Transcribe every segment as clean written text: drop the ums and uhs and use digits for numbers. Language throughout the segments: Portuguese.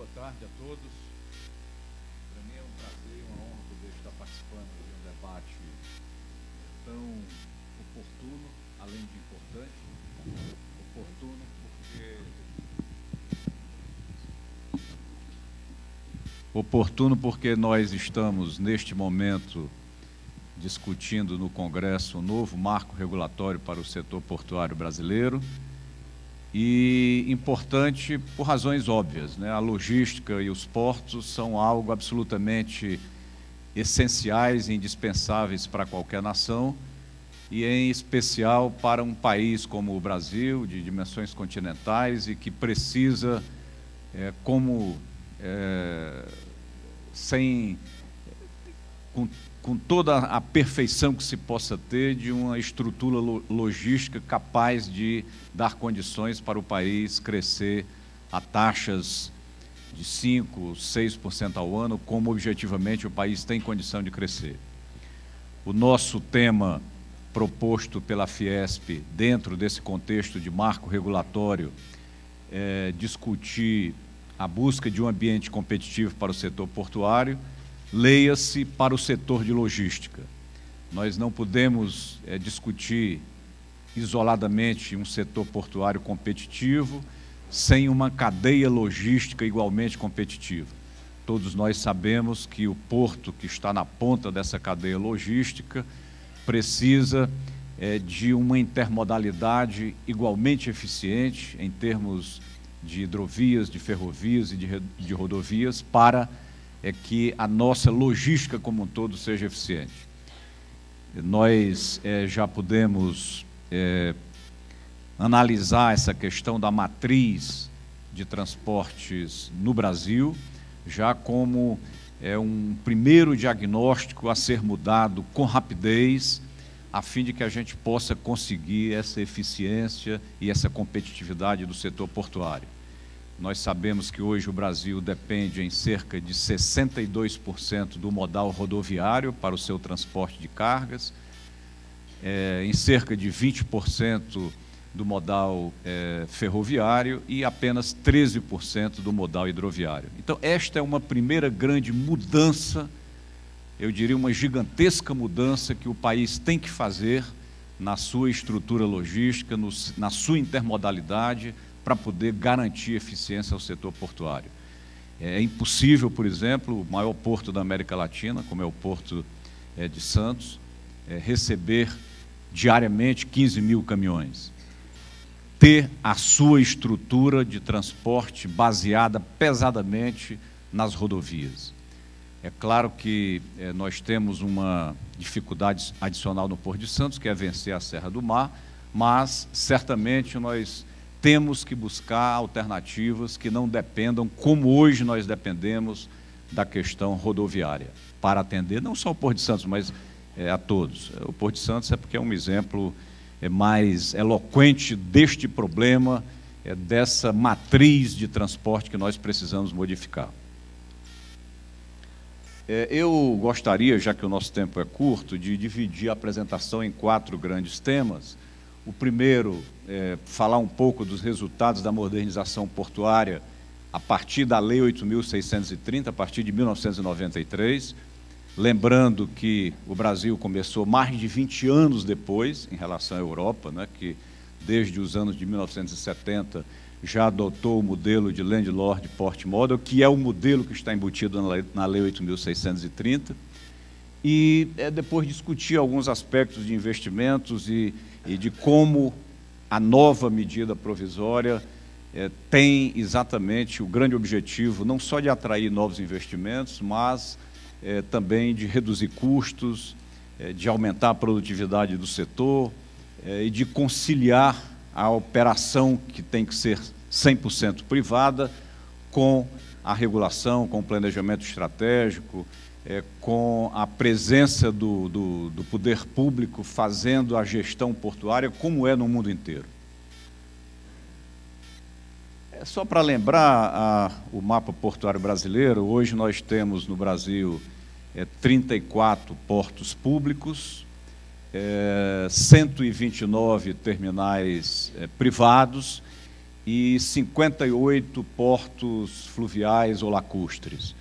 boa tarde a todos. Para mim é um prazer e uma honra poder estar participando de um debate tão oportuno, além de importante. Oportuno porque nós estamos, neste momento, discutindo no Congresso um novo marco regulatório para o setor portuário brasileiro. E importante por razões óbvias, né? A logística e os portos são algo absolutamente essenciais e indispensáveis para qualquer nação, e em especial para um país como o Brasil, de dimensões continentais, e que precisa, com toda a perfeição que se possa ter, de uma estrutura logística capaz de dar condições para o país crescer a taxas de 5%, 6% ao ano, como objetivamente o país tem condição de crescer. O nosso tema proposto pela Fiesp, dentro desse contexto de marco regulatório, é discutir a busca de um ambiente competitivo para o setor portuário, leia-se para o setor de logística. Nós não podemos discutir isoladamente um setor portuário competitivo sem uma cadeia logística igualmente competitiva. Todos nós sabemos que o porto que está na ponta dessa cadeia logística precisa de uma intermodalidade igualmente eficiente em termos de hidrovias, de ferrovias e de rodovias para que a nossa logística como um todo seja eficiente. Nós já podemos analisar essa questão da matriz de transportes no Brasil, já como um primeiro diagnóstico a ser mudado com rapidez, a fim de que a gente possa conseguir essa eficiência e essa competitividade do setor portuário. Nós sabemos que hoje o Brasil depende em cerca de 62% do modal rodoviário para o seu transporte de cargas, em cerca de 20% do modal ferroviário e apenas 13% do modal hidroviário. Então, esta é uma primeira grande mudança, eu diria uma gigantesca mudança que o país tem que fazer na sua estrutura logística, na sua intermodalidade, para poder garantir eficiência ao setor portuário. É impossível, por exemplo, o maior porto da América Latina, como é o Porto de Santos, receber diariamente 15 mil caminhões, ter a sua estrutura de transporte baseada pesadamente nas rodovias. É claro que nós temos uma dificuldade adicional no Porto de Santos, que é vencer a Serra do Mar, mas certamente nós temos que buscar alternativas que não dependam, como hoje nós dependemos, da questão rodoviária, para atender não só o Porto de Santos, mas a todos. O Porto de Santos é porque é um exemplo mais eloquente deste problema, dessa matriz de transporte que nós precisamos modificar. Eu gostaria, já que o nosso tempo é curto, de dividir a apresentação em 4 grandes temas. O primeiro é falar um pouco dos resultados da modernização portuária a partir da Lei 8.630, a partir de 1993, lembrando que o Brasil começou mais de 20 anos depois, em relação à Europa, né, que desde os anos de 1970 já adotou o modelo de Landlord Port Model, que é o modelo que está embutido na Lei 8.630, e depois discutir alguns aspectos de investimentos e de como a nova medida provisória tem exatamente o grande objetivo não só de atrair novos investimentos, mas também de reduzir custos, de aumentar a produtividade do setor e de conciliar a operação que tem que ser 100% privada com a regulação, com o planejamento estratégico, com a presença do poder público fazendo a gestão portuária, como é no mundo inteiro. Só para lembrar o mapa portuário brasileiro, hoje nós temos no Brasil 34 portos públicos, 129 terminais privados e 58 portos fluviais ou lacustres.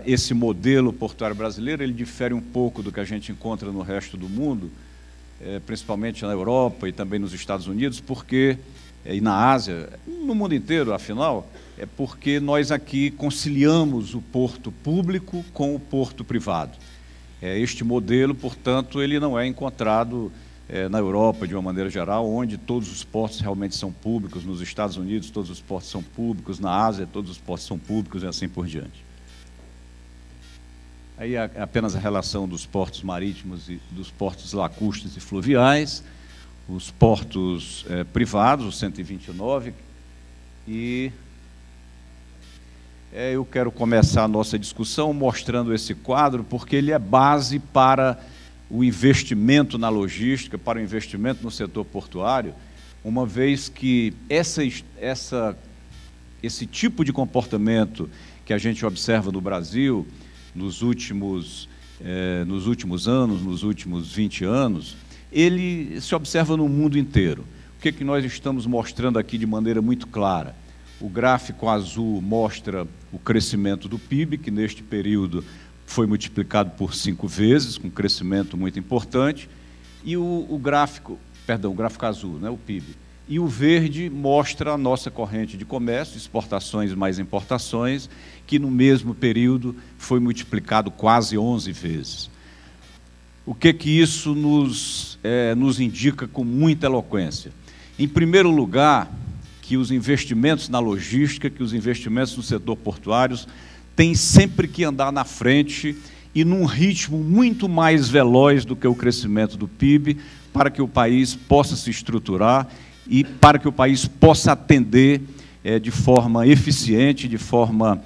Esse modelo portuário brasileiro, ele difere um pouco do que a gente encontra no resto do mundo, principalmente na Europa e também nos Estados Unidos, e na Ásia, no mundo inteiro, afinal, porque nós aqui conciliamos o porto público com o porto privado. Este modelo, portanto, ele não é encontrado na Europa, de uma maneira geral, onde todos os portos realmente são públicos, nos Estados Unidos todos os portos são públicos, na Ásia todos os portos são públicos e assim por diante. Aí apenas a relação dos portos marítimos e dos portos lacustres e fluviais, os portos privados, os 129, e eu quero começar a nossa discussão mostrando esse quadro, porque ele é base para o investimento na logística, para o investimento no setor portuário, uma vez que esse tipo de comportamento que a gente observa no Brasil nos últimos anos, nos últimos 20 anos, ele se observa no mundo inteiro. O que nós estamos mostrando aqui de maneira muito clara? O gráfico azul mostra o crescimento do PIB, que neste período foi multiplicado por 5 vezes, com um crescimento muito importante, e o gráfico azul, né, o PIB. E o verde mostra a nossa corrente de comércio, exportações mais importações, que no mesmo período foi multiplicado quase 11 vezes. O que isso nos indica com muita eloquência? Em primeiro lugar, que os investimentos na logística, que os investimentos no setor portuário têm sempre que andar na frente e num ritmo muito mais veloz do que o crescimento do PIB, para que o país possa se estruturar e para que o país possa atender de forma eficiente, de forma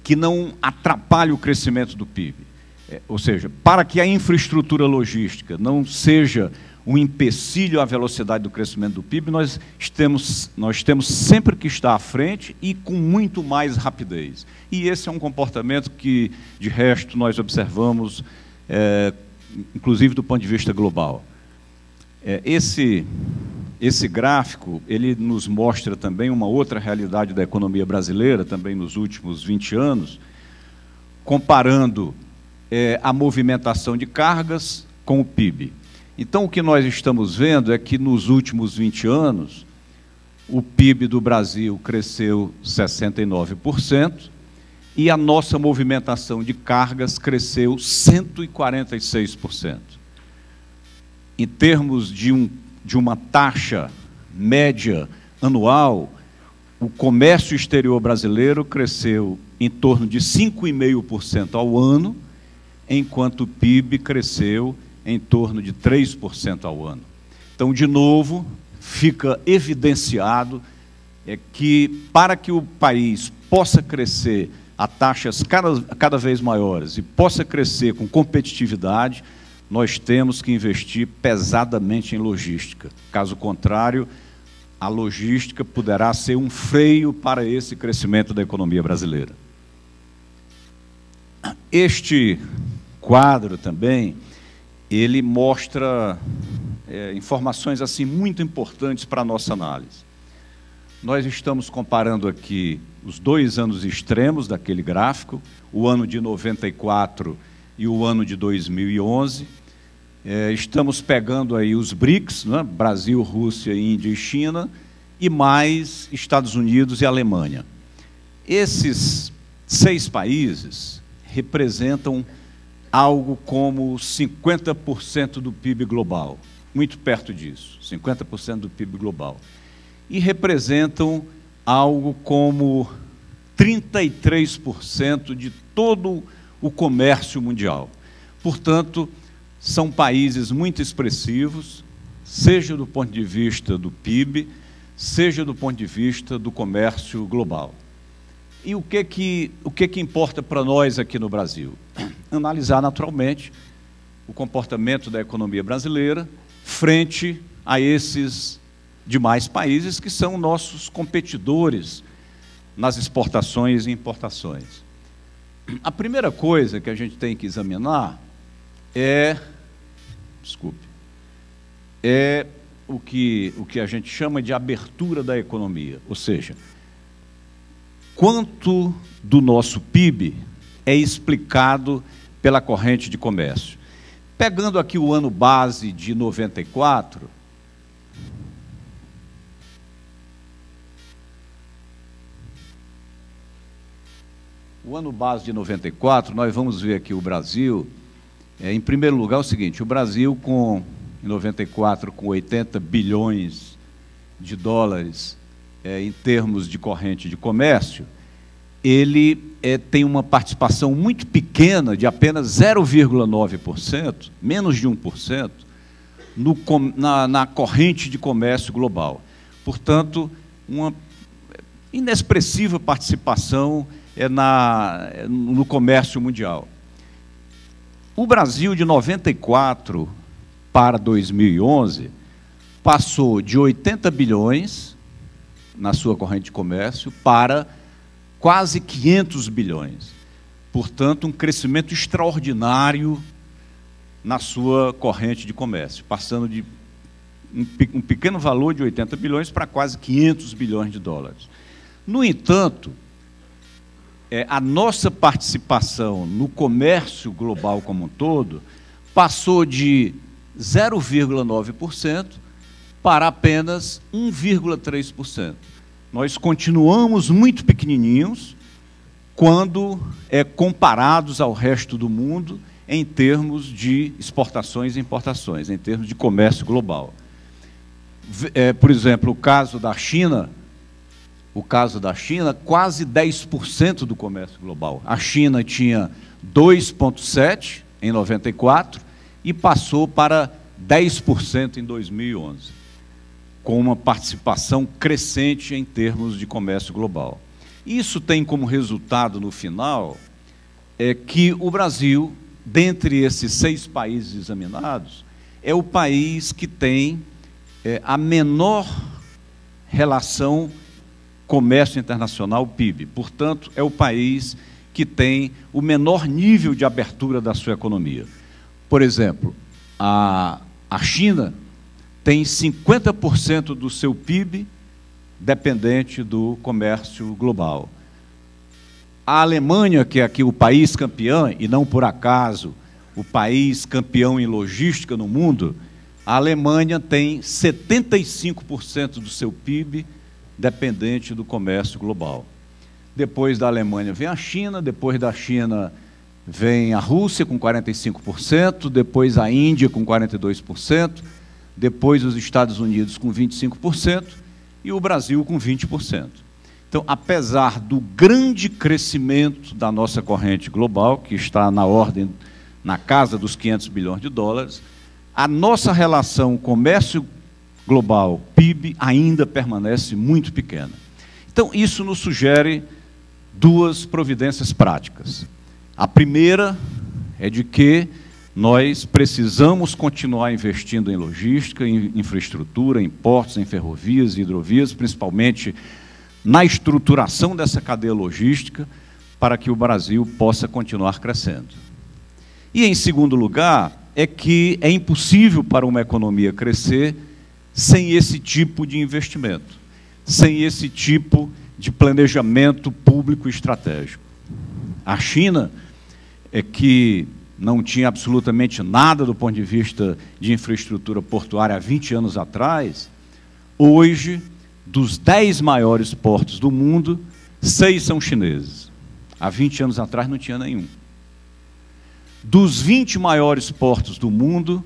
que não atrapalhe o crescimento do PIB. Ou seja, para que a infraestrutura logística não seja um empecilho à velocidade do crescimento do PIB, nós temos sempre que estar à frente e com muito mais rapidez. E esse é um comportamento que, de resto, nós observamos, inclusive do ponto de vista global. Esse gráfico, ele nos mostra também uma outra realidade da economia brasileira, também nos últimos 20 anos, comparando a movimentação de cargas com o PIB. Então, o que nós estamos vendo é que, nos últimos 20 anos, o PIB do Brasil cresceu 69% e a nossa movimentação de cargas cresceu 146%. Em termos de uma taxa média anual, o comércio exterior brasileiro cresceu em torno de 5,5% ao ano, enquanto o PIB cresceu em torno de 3% ao ano. Então, de novo, fica evidenciado que, para que o país possa crescer a taxas cada vez maiores e possa crescer com competitividade, nós temos que investir pesadamente em logística. Caso contrário, a logística poderá ser um freio para esse crescimento da economia brasileira. Este quadro também, ele mostra informações assim muito importantes para a nossa análise. Nós estamos comparando aqui os 2 anos extremos daquele gráfico, o ano de 94 e o ano de 2011. Estamos pegando aí os BRICS, né? Brasil, Rússia, Índia e China, e mais Estados Unidos e Alemanha. Esses 6 países representam algo como 50% do PIB global, muito perto disso, 50% do PIB global. E representam algo como 33% de todo o comércio mundial. Portanto, são países muito expressivos, seja do ponto de vista do PIB, seja do ponto de vista do comércio global. E o que importa para nós aqui no Brasil? Analisar naturalmente o comportamento da economia brasileira frente a esses demais países que são nossos competidores nas exportações e importações. A primeira coisa que a gente tem que examinar é o que a gente chama de abertura da economia, ou seja, quanto do nosso PIB é explicado pela corrente de comércio. Pegando aqui o ano base de 94, nós vamos ver aqui o Brasil, em primeiro lugar, o seguinte: o Brasil, em 94, com 80 bilhões de dólares em termos de corrente de comércio, ele tem uma participação muito pequena, de apenas 0,9%, menos de 1%, na corrente de comércio global. Portanto, uma inexpressiva participação no comércio mundial. O Brasil, de 94 para 2011, passou de 80 bilhões na sua corrente de comércio para quase 500 bilhões. Portanto, um crescimento extraordinário na sua corrente de comércio, passando de um pequeno valor de 80 bilhões para quase 500 bilhões de dólares. No entanto, a nossa participação no comércio global como um todo passou de 0,9% para apenas 1,3%. Nós continuamos muito pequenininhos quando comparados ao resto do mundo em termos de exportações e importações, em termos de comércio global. Por exemplo, o caso da China, quase 10% do comércio global. A China tinha 2,7% em 94 e passou para 10% em 2011, com uma participação crescente em termos de comércio global. Isso tem como resultado, no final, que o Brasil, dentre esses 6 países examinados, é o país que tem a menor relação comércio internacional PIB. Portanto, é o país que tem o menor nível de abertura da sua economia. Por exemplo, a China tem 50% do seu PIB dependente do comércio global. A Alemanha, que é aqui o país campeão, e não por acaso o país campeão em logística no mundo, a Alemanha tem 75% do seu PIB dependente do comércio global. Depois da Alemanha vem a China, depois da China vem a Rússia com 45%, depois a Índia com 42%, depois os Estados Unidos com 25% e o Brasil com 20%. Então, apesar do grande crescimento da nossa corrente global, que está na casa dos 500 bilhões de dólares, a nossa relação comércio global, PIB, ainda permanece muito pequena. Então, isso nos sugere 2 providências práticas. A primeira é de que nós precisamos continuar investindo em logística, em infraestrutura, em portos, em ferrovias e hidrovias, principalmente na estruturação dessa cadeia logística, para que o Brasil possa continuar crescendo. E, em segundo lugar, é que é impossível para uma economia crescer sem esse tipo de investimento, sem esse tipo de planejamento público estratégico. A China, que não tinha absolutamente nada do ponto de vista de infraestrutura portuária há 20 anos atrás, hoje, dos 10 maiores portos do mundo, 6 são chineses. Há 20 anos atrás não tinha nenhum. Dos 20 maiores portos do mundo,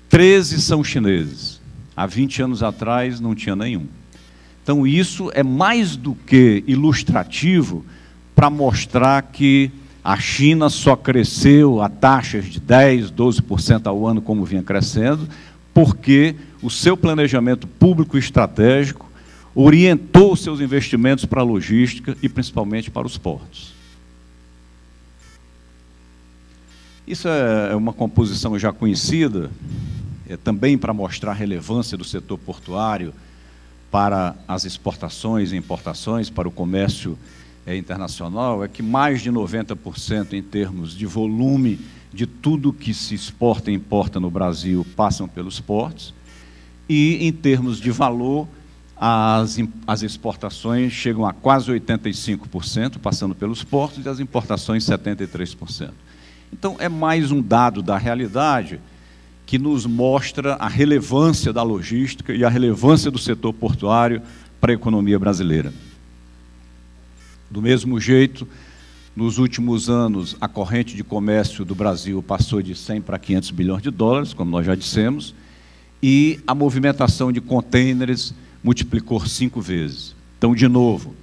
13 são chineses. Há 20 anos atrás não tinha nenhum. Então, isso é mais do que ilustrativo para mostrar que a China só cresceu a taxas de 10%, 12% ao ano, como vinha crescendo, porque o seu planejamento público e estratégico orientou seus investimentos para a logística e principalmente para os portos. Isso é uma composição já conhecida, também para mostrar a relevância do setor portuário para as exportações e importações, para o comércio internacional, é que mais de 90% em termos de volume de tudo que se exporta e importa no Brasil passam pelos portos, e, em termos de valor, as exportações chegam a quase 85%, passando pelos portos, e as importações 73%. Então, é mais um dado da realidade que nos mostra a relevância da logística e a relevância do setor portuário para a economia brasileira. Do mesmo jeito, nos últimos anos, a corrente de comércio do Brasil passou de 100 para 500 bilhões de dólares, como nós já dissemos, e a movimentação de contêineres multiplicou 5 vezes. Então, de novo,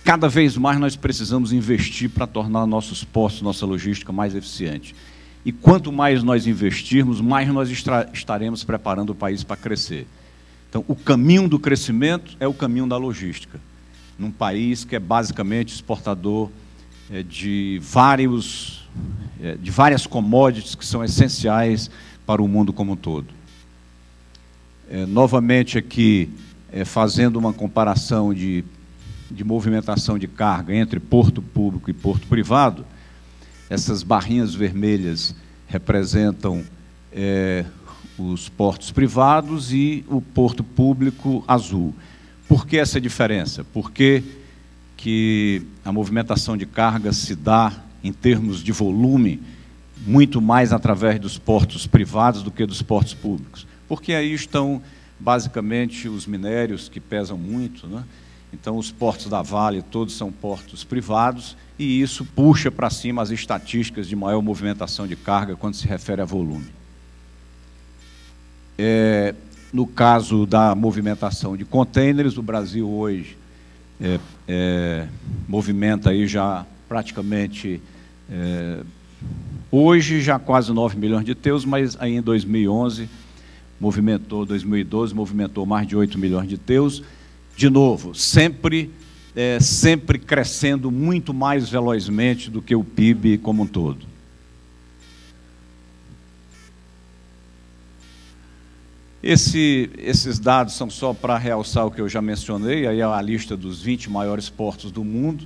cada vez mais nós precisamos investir para tornar nossos postos, nossa logística mais eficiente. E quanto mais nós investirmos, mais nós estaremos preparando o país para crescer. Então, o caminho do crescimento é o caminho da logística, num país que é basicamente exportador de várias commodities que são essenciais para o mundo como um todo. Novamente aqui, fazendo uma comparação de movimentação de carga entre porto público e porto privado, essas barrinhas vermelhas representam os portos privados e o porto público azul. Por que essa diferença? Por que a movimentação de carga se dá, em termos de volume, muito mais através dos portos privados do que dos portos públicos? Porque aí estão, basicamente, os minérios que pesam muito, né? Então, os portos da Vale, todos são portos privados, e isso puxa para cima as estatísticas de maior movimentação de carga quando se refere a volume. No caso da movimentação de contêineres, o Brasil hoje movimenta aí já praticamente, hoje já quase 9 milhões de TEUs, mas aí em 2012 movimentou mais de 8 milhões de TEUs. De novo, sempre crescendo muito mais velozmente do que o PIB como um todo. Esses dados são só para realçar o que eu já mencionei, aí é a lista dos 20 maiores portos do mundo.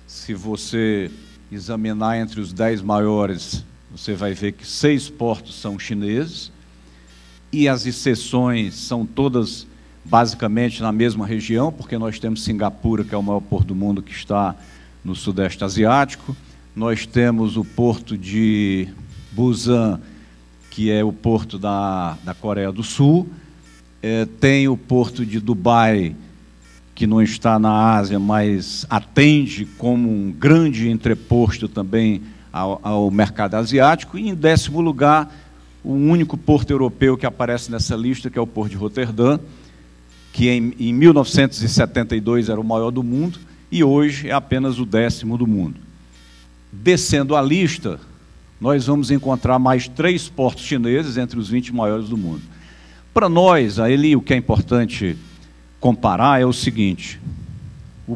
Se você examinar entre os 10 maiores, você vai ver que 6 portos são chineses, e as exceções são todas basicamente na mesma região, porque nós temos Singapura, que é o maior porto do mundo, que está no Sudeste Asiático. Nós temos o porto de Busan, que é o porto da Coreia do Sul. Tem o porto de Dubai, que não está na Ásia, mas atende como um grande entreposto também ao mercado asiático. E, em 10º lugar, o único porto europeu que aparece nessa lista, que é o porto de Roterdã, que em 1972 era o maior do mundo, e hoje é apenas o 10º do mundo. Descendo a lista, nós vamos encontrar mais 3 portos chineses entre os 20 maiores do mundo. Para nós, aí, o que é importante comparar é o seguinte: o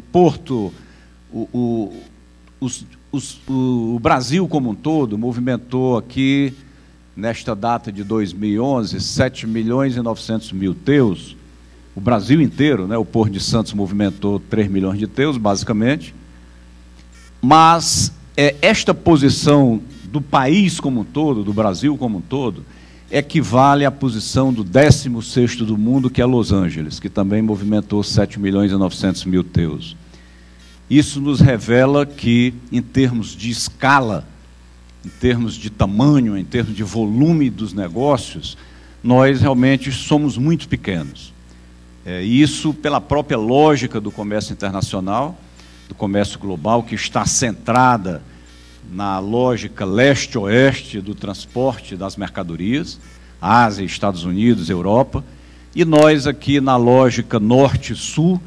Brasil como um todo movimentou aqui, nesta data de 2011, 7 milhões e 900 mil TEUs. O Brasil inteiro, né? O Porto de Santos movimentou 3 milhões de TEUs, basicamente. Mas esta posição do país como um todo, do Brasil como um todo, equivale à posição do 16º do mundo, que é Los Angeles, que também movimentou 7 milhões e 900 mil TEUs. Isso nos revela que, em termos de escala, em termos de tamanho, em termos de volume dos negócios, nós realmente somos muito pequenos. Isso pela própria lógica do comércio internacional, do comércio global, que está centrada na lógica leste-oeste do transporte das mercadorias, Ásia, Estados Unidos, Europa, e nós aqui na lógica norte-sul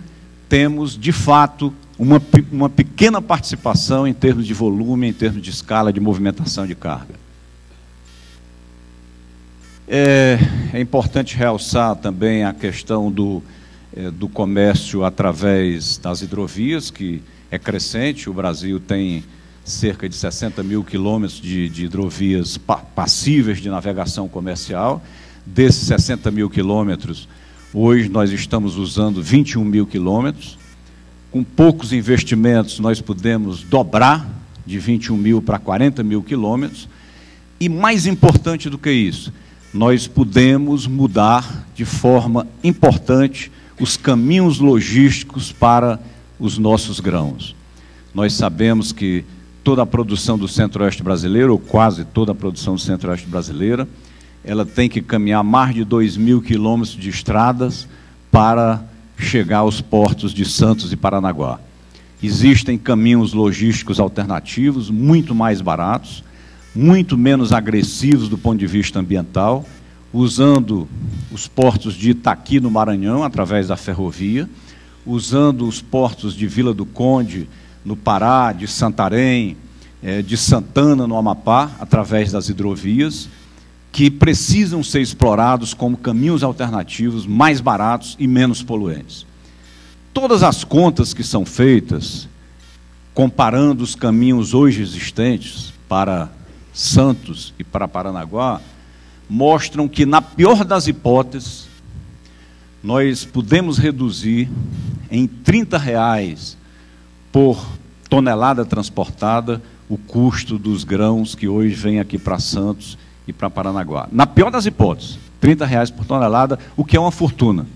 temos, de fato, uma pequena participação em termos de volume, em termos de escala de movimentação de carga. É importante realçar também a questão do comércio através das hidrovias, que é crescente. O Brasil tem cerca de 60 mil quilômetros de hidrovias passíveis de navegação comercial. Desses 60 mil quilômetros, hoje nós estamos usando 21 mil quilômetros. Com poucos investimentos, nós podemos dobrar de 21 mil para 40 mil quilômetros. E mais importante do que isso, nós pudemos mudar de forma importante os caminhos logísticos para os nossos grãos. Nós sabemos que toda a produção do Centro-Oeste brasileiro, ou quase toda a produção do Centro-Oeste brasileira, ela tem que caminhar mais de 2.000 quilômetros de estradas para chegar aos portos de Santos e Paranaguá. Existem caminhos logísticos alternativos, muito mais baratos, muito menos agressivos do ponto de vista ambiental, usando os portos de Itaqui, no Maranhão, através da ferrovia, usando os portos de Vila do Conde, no Pará, de Santarém, de Santana, no Amapá, através das hidrovias, que precisam ser explorados como caminhos alternativos mais baratos e menos poluentes. Todas as contas que são feitas, comparando os caminhos hoje existentes para Santos e para Paranaguá, mostram que, na pior das hipóteses, nós podemos reduzir em R$30 por tonelada transportada o custo dos grãos que hoje vêm aqui para Santos e para Paranaguá. Na pior das hipóteses, R$30 por tonelada, o que é uma fortuna.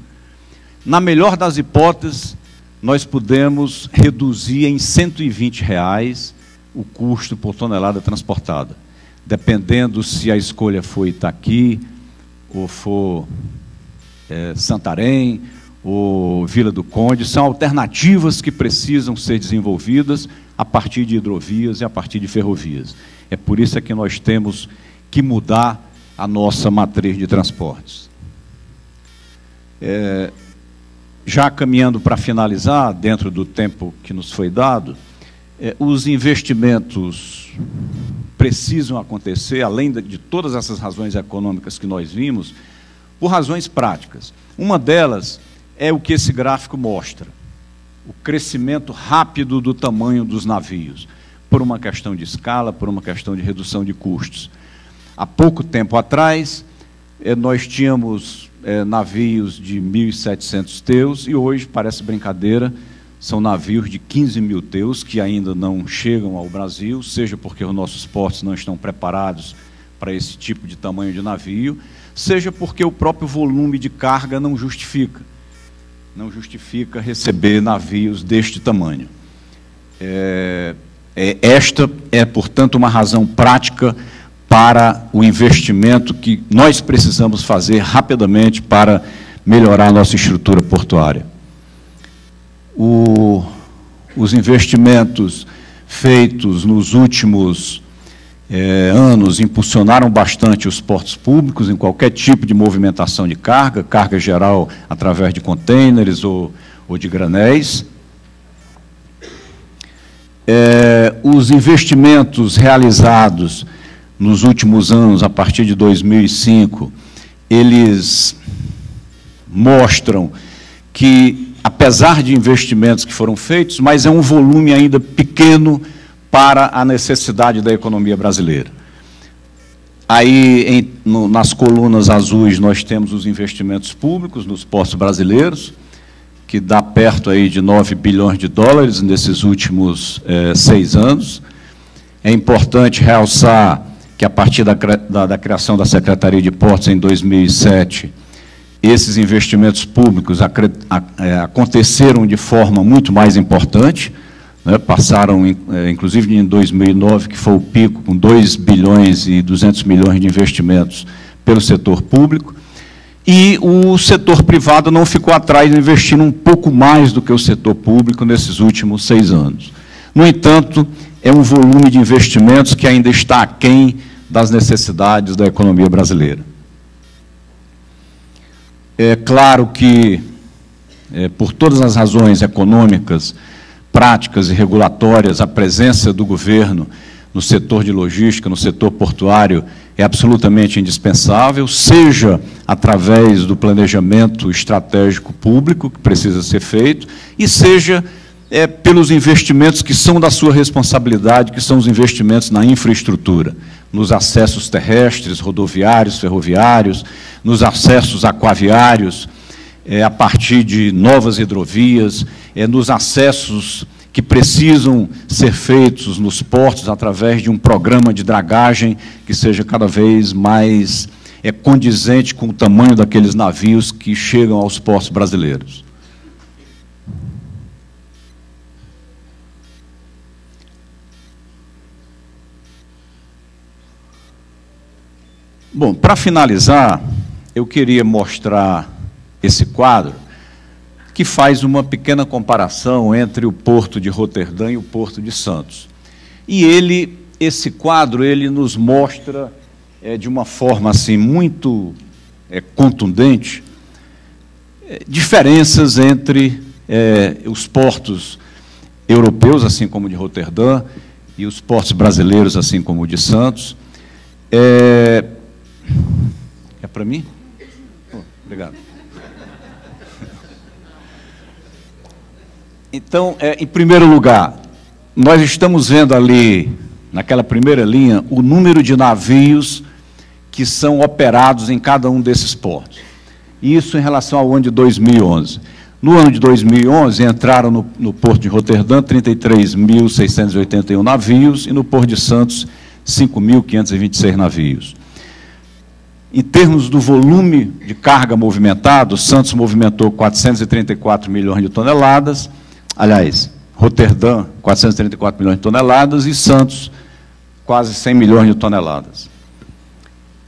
Na melhor das hipóteses, nós podemos reduzir em R$120 o custo por tonelada transportada, dependendo se a escolha for Itaqui, ou for Santarém, ou Vila do Conde. São alternativas que precisam ser desenvolvidas a partir de hidrovias e a partir de ferrovias. É por isso que nós temos que mudar a nossa matriz de transportes. Já caminhando para finalizar, dentro do tempo que nos foi dado, os investimentos precisam acontecer, além de todas essas razões econômicas que nós vimos, por razões práticas. Uma delas é o que esse gráfico mostra: o crescimento rápido do tamanho dos navios, por uma questão de escala, por uma questão de redução de custos. Há pouco tempo atrás, nós tínhamos navios de 1.700 teus, e hoje, parece brincadeira, são navios de 15.000 teus que ainda não chegam ao Brasil, seja porque os nossos portos não estão preparados para esse tipo de tamanho de navio, seja porque o próprio volume de carga não justifica receber navios deste tamanho. Esta é, portanto, uma razão prática para o investimento que nós precisamos fazer rapidamente para melhorar a nossa estrutura portuária. Os investimentos feitos nos últimos anos impulsionaram bastante os portos públicos em qualquer tipo de movimentação de carga geral através de contêineres ou de granéis. Os investimentos realizados nos últimos anos, a partir de 2005, eles mostram que, apesar de investimentos que foram feitos, mas é um volume ainda pequeno para a necessidade da economia brasileira. Aí, nas colunas azuis, nós temos os investimentos públicos nos portos brasileiros, que dá perto aí de 9 bilhões de dólares nesses últimos 6 anos. É importante realçar que, a partir da criação da Secretaria de Portos em 2007, esses investimentos públicos aconteceram de forma muito mais importante, né? Passaram, inclusive em 2009, que foi o pico, com 2 bilhões e 200 milhões de investimentos pelo setor público, e o setor privado não ficou atrás, investindo um pouco mais do que o setor público nesses últimos 6 anos. No entanto, é um volume de investimentos que ainda está aquém das necessidades da economia brasileira. É claro que, por todas as razões econômicas, práticas e regulatórias, a presença do governo no setor de logística, no setor portuário, é absolutamente indispensável, seja através do planejamento estratégico público que precisa ser feito, e seja pelos investimentos que são da sua responsabilidade, que são os investimentos na infraestrutura, nos acessos terrestres, rodoviários, ferroviários, nos acessos aquaviários, a partir de novas hidrovias, nos acessos que precisam ser feitos nos portos através de um programa de dragagem que seja cada vez mais é condizente com o tamanho daqueles navios que chegam aos portos brasileiros. Bom, para finalizar, eu queria mostrar esse quadro que faz uma pequena comparação entre o Porto de Roterdã e o Porto de Santos. E esse quadro, ele nos mostra de uma forma assim muito contundente diferenças entre os portos europeus, assim como o de Roterdã, e os portos brasileiros, assim como o de Santos. É para mim? Oh, obrigado. Então, em primeiro lugar, nós estamos vendo ali, naquela primeira linha, o número de navios que são operados em cada um desses portos. Isso em relação ao ano de 2011. No ano de 2011, entraram no Porto de Roterdã 33.681 navios e no Porto de Santos 5.526 navios. Em termos do volume de carga movimentado, Santos movimentou 434 milhões de toneladas, aliás, Roterdã, 434 milhões de toneladas, e Santos, quase 100 milhões de toneladas.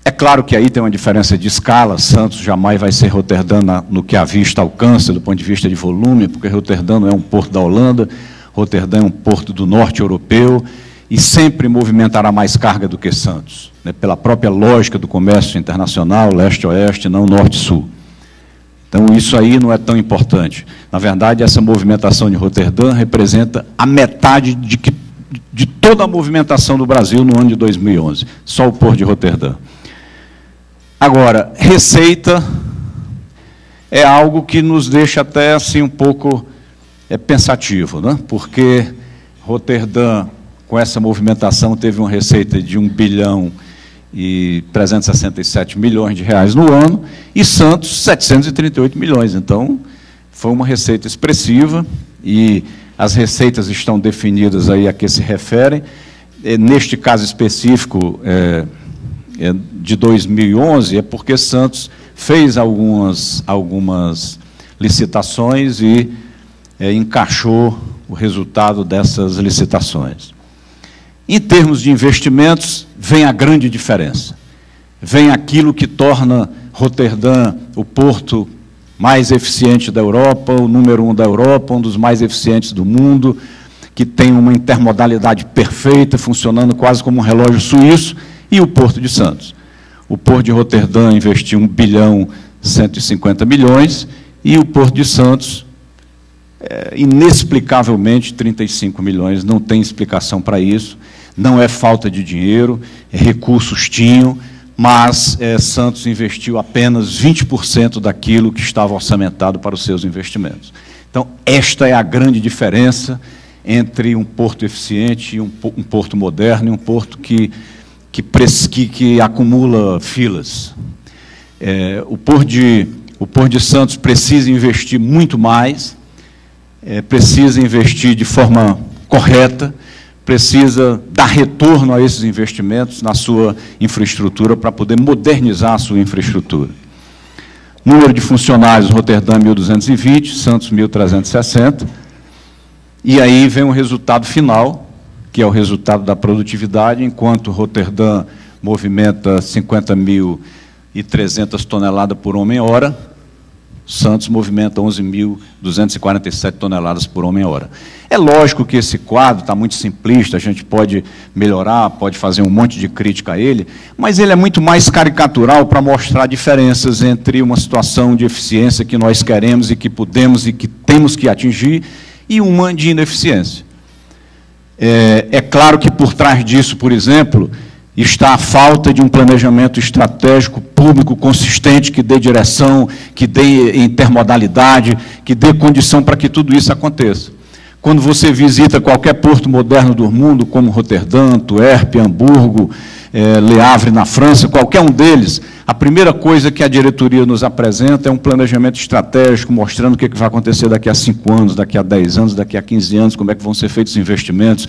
É claro que aí tem uma diferença de escala, Santos jamais vai ser Roterdã no que a vista alcança, do ponto de vista de volume, porque Roterdã não é um porto da Holanda, Roterdã é um porto do norte europeu, e sempre movimentará mais carga do que Santos, né, pela própria lógica do comércio internacional, leste-oeste, não norte-sul. Então, isso aí não é tão importante. Na verdade, essa movimentação de Roterdã representa a metade de toda a movimentação do Brasil no ano de 2011, só o Porto de Roterdã. Agora, receita é algo que nos deixa até assim um pouco pensativo, né? Porque Roterdã, com essa movimentação, teve uma receita de 1 bilhão e 367 milhões de reais no ano, e Santos 738 milhões. Então, foi uma receita expressiva, e as receitas estão definidas aí a que se referem. Neste caso específico de 2011, é porque Santos fez algumas licitações e encaixou o resultado dessas licitações. Em termos de investimentos, vem a grande diferença. Vem aquilo que torna Roterdã o porto mais eficiente da Europa, o número 1 da Europa, um dos mais eficientes do mundo, que tem uma intermodalidade perfeita, funcionando quase como um relógio suíço, e o Porto de Santos. O Porto de Roterdã investiu 1 bilhão e 150 milhões, e o Porto de Santos, inexplicavelmente, 35 milhões, não tem explicação para isso. Não é falta de dinheiro, recursos tinham, mas Santos investiu apenas 20% daquilo que estava orçamentado para os seus investimentos. Então, esta é a grande diferença entre um porto eficiente e um porto moderno, e um porto que acumula filas. O Porto de Santos precisa investir muito mais, precisa investir de forma correta, precisa dar retorno a esses investimentos na sua infraestrutura para poder modernizar a sua infraestrutura. Número de funcionários, Roterdã 1.220, Santos 1.360, e aí vem o resultado final, que é o resultado da produtividade, enquanto Roterdã movimenta 50.300 toneladas por homem-hora, Santos movimenta 11.247 toneladas por homem-hora. É lógico que esse quadro está muito simplista, a gente pode melhorar, pode fazer um monte de crítica a ele, mas ele é muito mais caricatural para mostrar diferenças entre uma situação de eficiência que nós queremos e que podemos e que temos que atingir, e uma de ineficiência. É claro que por trás disso, por exemplo, está a falta de um planejamento estratégico público consistente, que dê direção, que dê intermodalidade, que dê condição para que tudo isso aconteça. Quando você visita qualquer porto moderno do mundo, como Roterdã, Antuérpia, Hamburgo, Le Havre na França, qualquer um deles, a primeira coisa que a diretoria nos apresenta é um planejamento estratégico, mostrando o que vai acontecer daqui a 5 anos, daqui a 10 anos, daqui a 15 anos, como é que vão ser feitos os investimentos,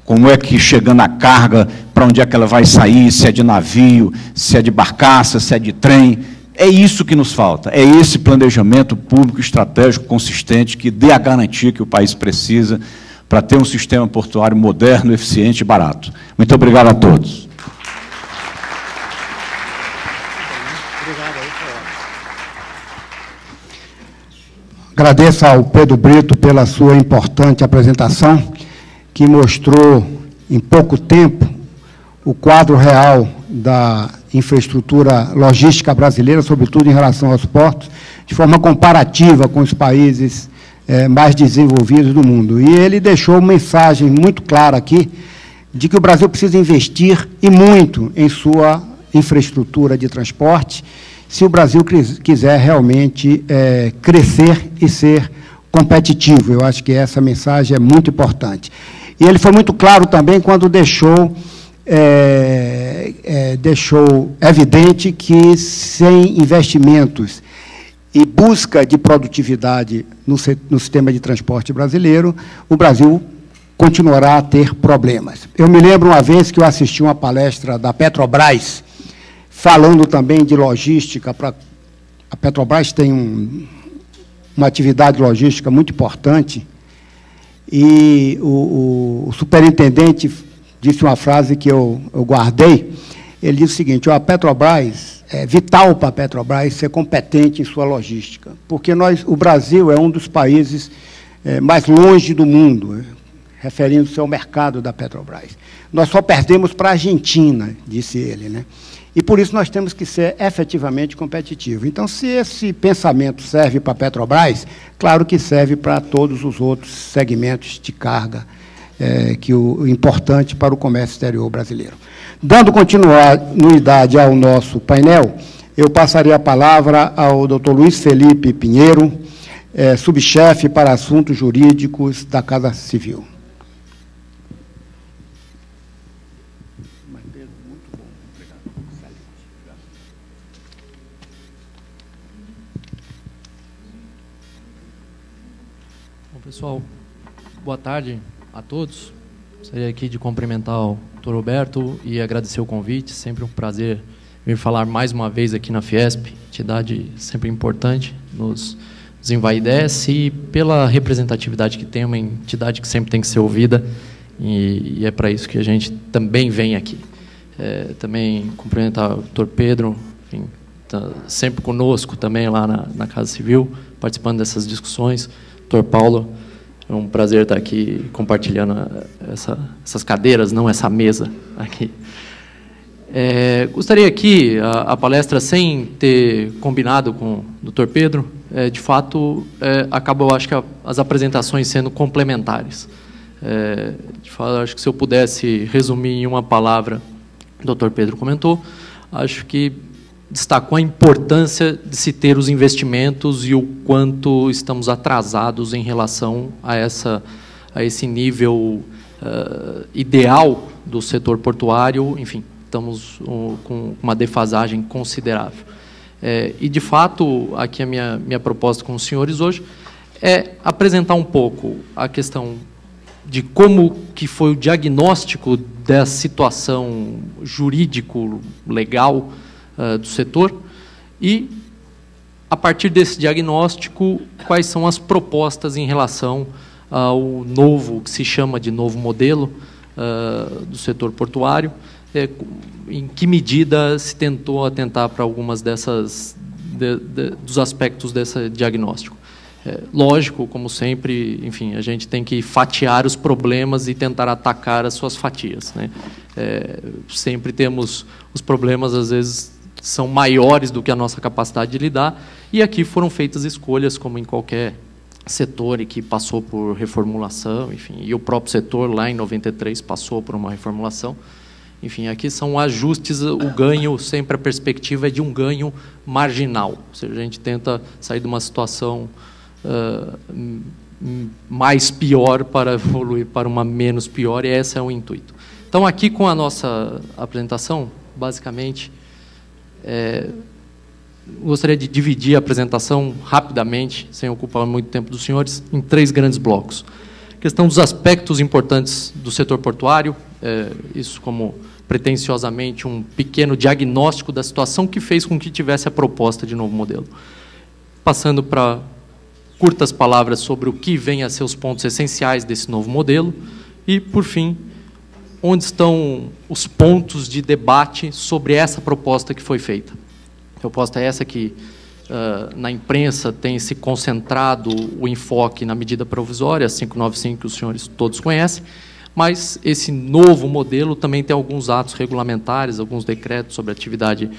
como é que chegando a carga, para onde é que ela vai sair, se é de navio, se é de barcaça, se é de trem. É isso que nos falta, é esse planejamento público estratégico consistente que dê a garantia que o país precisa para ter um sistema portuário moderno, eficiente e barato. Muito obrigado a todos. Agradeço ao Pedro Brito pela sua importante apresentação, que mostrou em pouco tempo o quadro real da infraestrutura logística brasileira, sobretudo em relação aos portos, de forma comparativa com os países mais desenvolvidos do mundo. E ele deixou uma mensagem muito clara aqui de que o Brasil precisa investir, e muito, em sua infraestrutura de transporte, se o Brasil quiser realmente crescer e ser competitivo. Eu acho que essa mensagem é muito importante. E ele foi muito claro também quando deixou evidente que sem investimentos e busca de produtividade no sistema de transporte brasileiro, o Brasil continuará a ter problemas. Eu me lembro uma vez que eu assisti uma palestra da Petrobras, falando também de logística. A Petrobras tem uma atividade logística muito importante, e o superintendente disse uma frase que eu guardei. Ele disse o seguinte: a Petrobras, é vital para a Petrobras ser competente em sua logística, porque o Brasil é um dos países mais longe do mundo, referindo-se ao mercado da Petrobras. Nós só perdemos para a Argentina, disse ele, né? E por isso nós temos que ser efetivamente competitivos. Então, se esse pensamento serve para a Petrobras, claro que serve para todos os outros segmentos de carga, que o importante para o comércio exterior brasileiro. Dando continuidade ao nosso painel, eu passaria a palavra ao Dr. Luiz Felipe Pinheiro, subchefe para assuntos jurídicos da Casa Civil. Bom, pessoal, boa tarde a todos. Gostaria aqui de cumprimentar o Dr. Roberto e agradecer o convite. Sempre um prazer vir falar mais uma vez aqui na Fiesp, entidade sempre importante nos envaidece, e pela representatividade que tem, uma entidade que sempre tem que ser ouvida, e é para isso que a gente também vem aqui. Também cumprimentar o Dr. Pedro, enfim, tá sempre conosco também lá na Casa Civil, participando dessas discussões. Dr. Paulo, é um prazer estar aqui compartilhando essas cadeiras, não essa mesa aqui. Gostaria aqui, a palestra, sem ter combinado com o Dr. Pedro, de fato, acabou, acho que, as apresentações sendo complementares. De fato, acho que se eu pudesse resumir em uma palavra, o Dr. Pedro comentou, acho que destacou a importância de se ter os investimentos e o quanto estamos atrasados em relação a esse nível ideal do setor portuário. Enfim, estamos com uma defasagem considerável. E, de fato, aqui a minha proposta com os senhores hoje é apresentar um pouco a questão de como que foi o diagnóstico da situação jurídico-legal do setor, e, a partir desse diagnóstico, quais são as propostas em relação ao novo, que se chama de novo modelo do setor portuário, em que medida se tentou atentar para algumas dos aspectos desse diagnóstico. Lógico, como sempre, enfim, a gente tem que fatiar os problemas e tentar atacar as suas fatias, né? Sempre temos os problemas, às vezes, são maiores do que a nossa capacidade de lidar, e aqui foram feitas escolhas, como em qualquer setor e que passou por reformulação, enfim, e o próprio setor, lá em 93, passou por uma reformulação. Enfim, aqui são ajustes, o ganho, sempre a perspectiva é de um ganho marginal, ou seja, a gente tenta sair de uma situação mais pior para evoluir para uma menos pior, e esse é o intuito. Então, aqui com a nossa apresentação, basicamente, gostaria de dividir a apresentação rapidamente, sem ocupar muito tempo dos senhores, em 3 grandes blocos. A Questão dos aspectos importantes do setor portuário, isso como pretensiosamente um pequeno diagnóstico da situação que fez com que tivesse a proposta de novo modelo. Passando para curtas palavras sobre o que vem a ser os pontos essenciais desse novo modelo e, por fim, onde estão os pontos de debate sobre essa proposta que foi feita. A proposta é essa que, na imprensa, tem se concentrado o enfoque na medida provisória, 595, que os senhores todos conhecem, mas esse novo modelo também tem alguns atos regulamentares, alguns decretos sobre atividade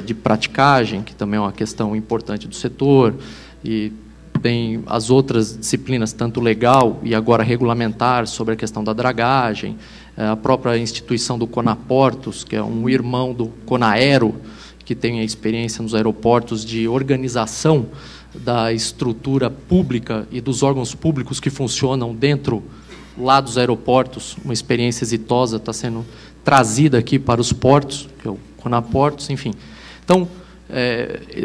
de praticagem, que também é uma questão importante do setor, e tem as outras disciplinas, tanto legal e agora regulamentar, sobre a questão da dragagem, a própria instituição do Conaportos, que é um irmão do Conaero, que tem a experiência nos aeroportos de organização da estrutura pública e dos órgãos públicos que funcionam dentro lá dos aeroportos. Uma experiência exitosa está sendo trazida aqui para os portos, que é o Conaportos, enfim. Então,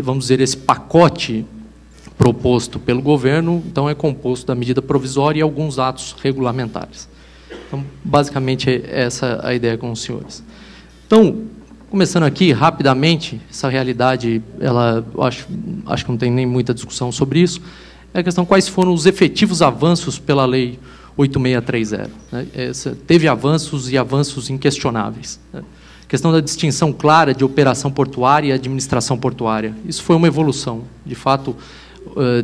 vamos dizer, esse pacote proposto pelo governo, então, é composto da medida provisória e alguns atos regulamentares. Então, basicamente, essa é a ideia com os senhores. Então, começando aqui, rapidamente, essa realidade, acho que não tem nem muita discussão sobre isso, é a questão quais foram os efetivos avanços pela Lei 8630. Né? Teve avanços e avanços inquestionáveis. Né? A questão da distinção clara de operação portuária e administração portuária. Isso foi uma evolução. De fato,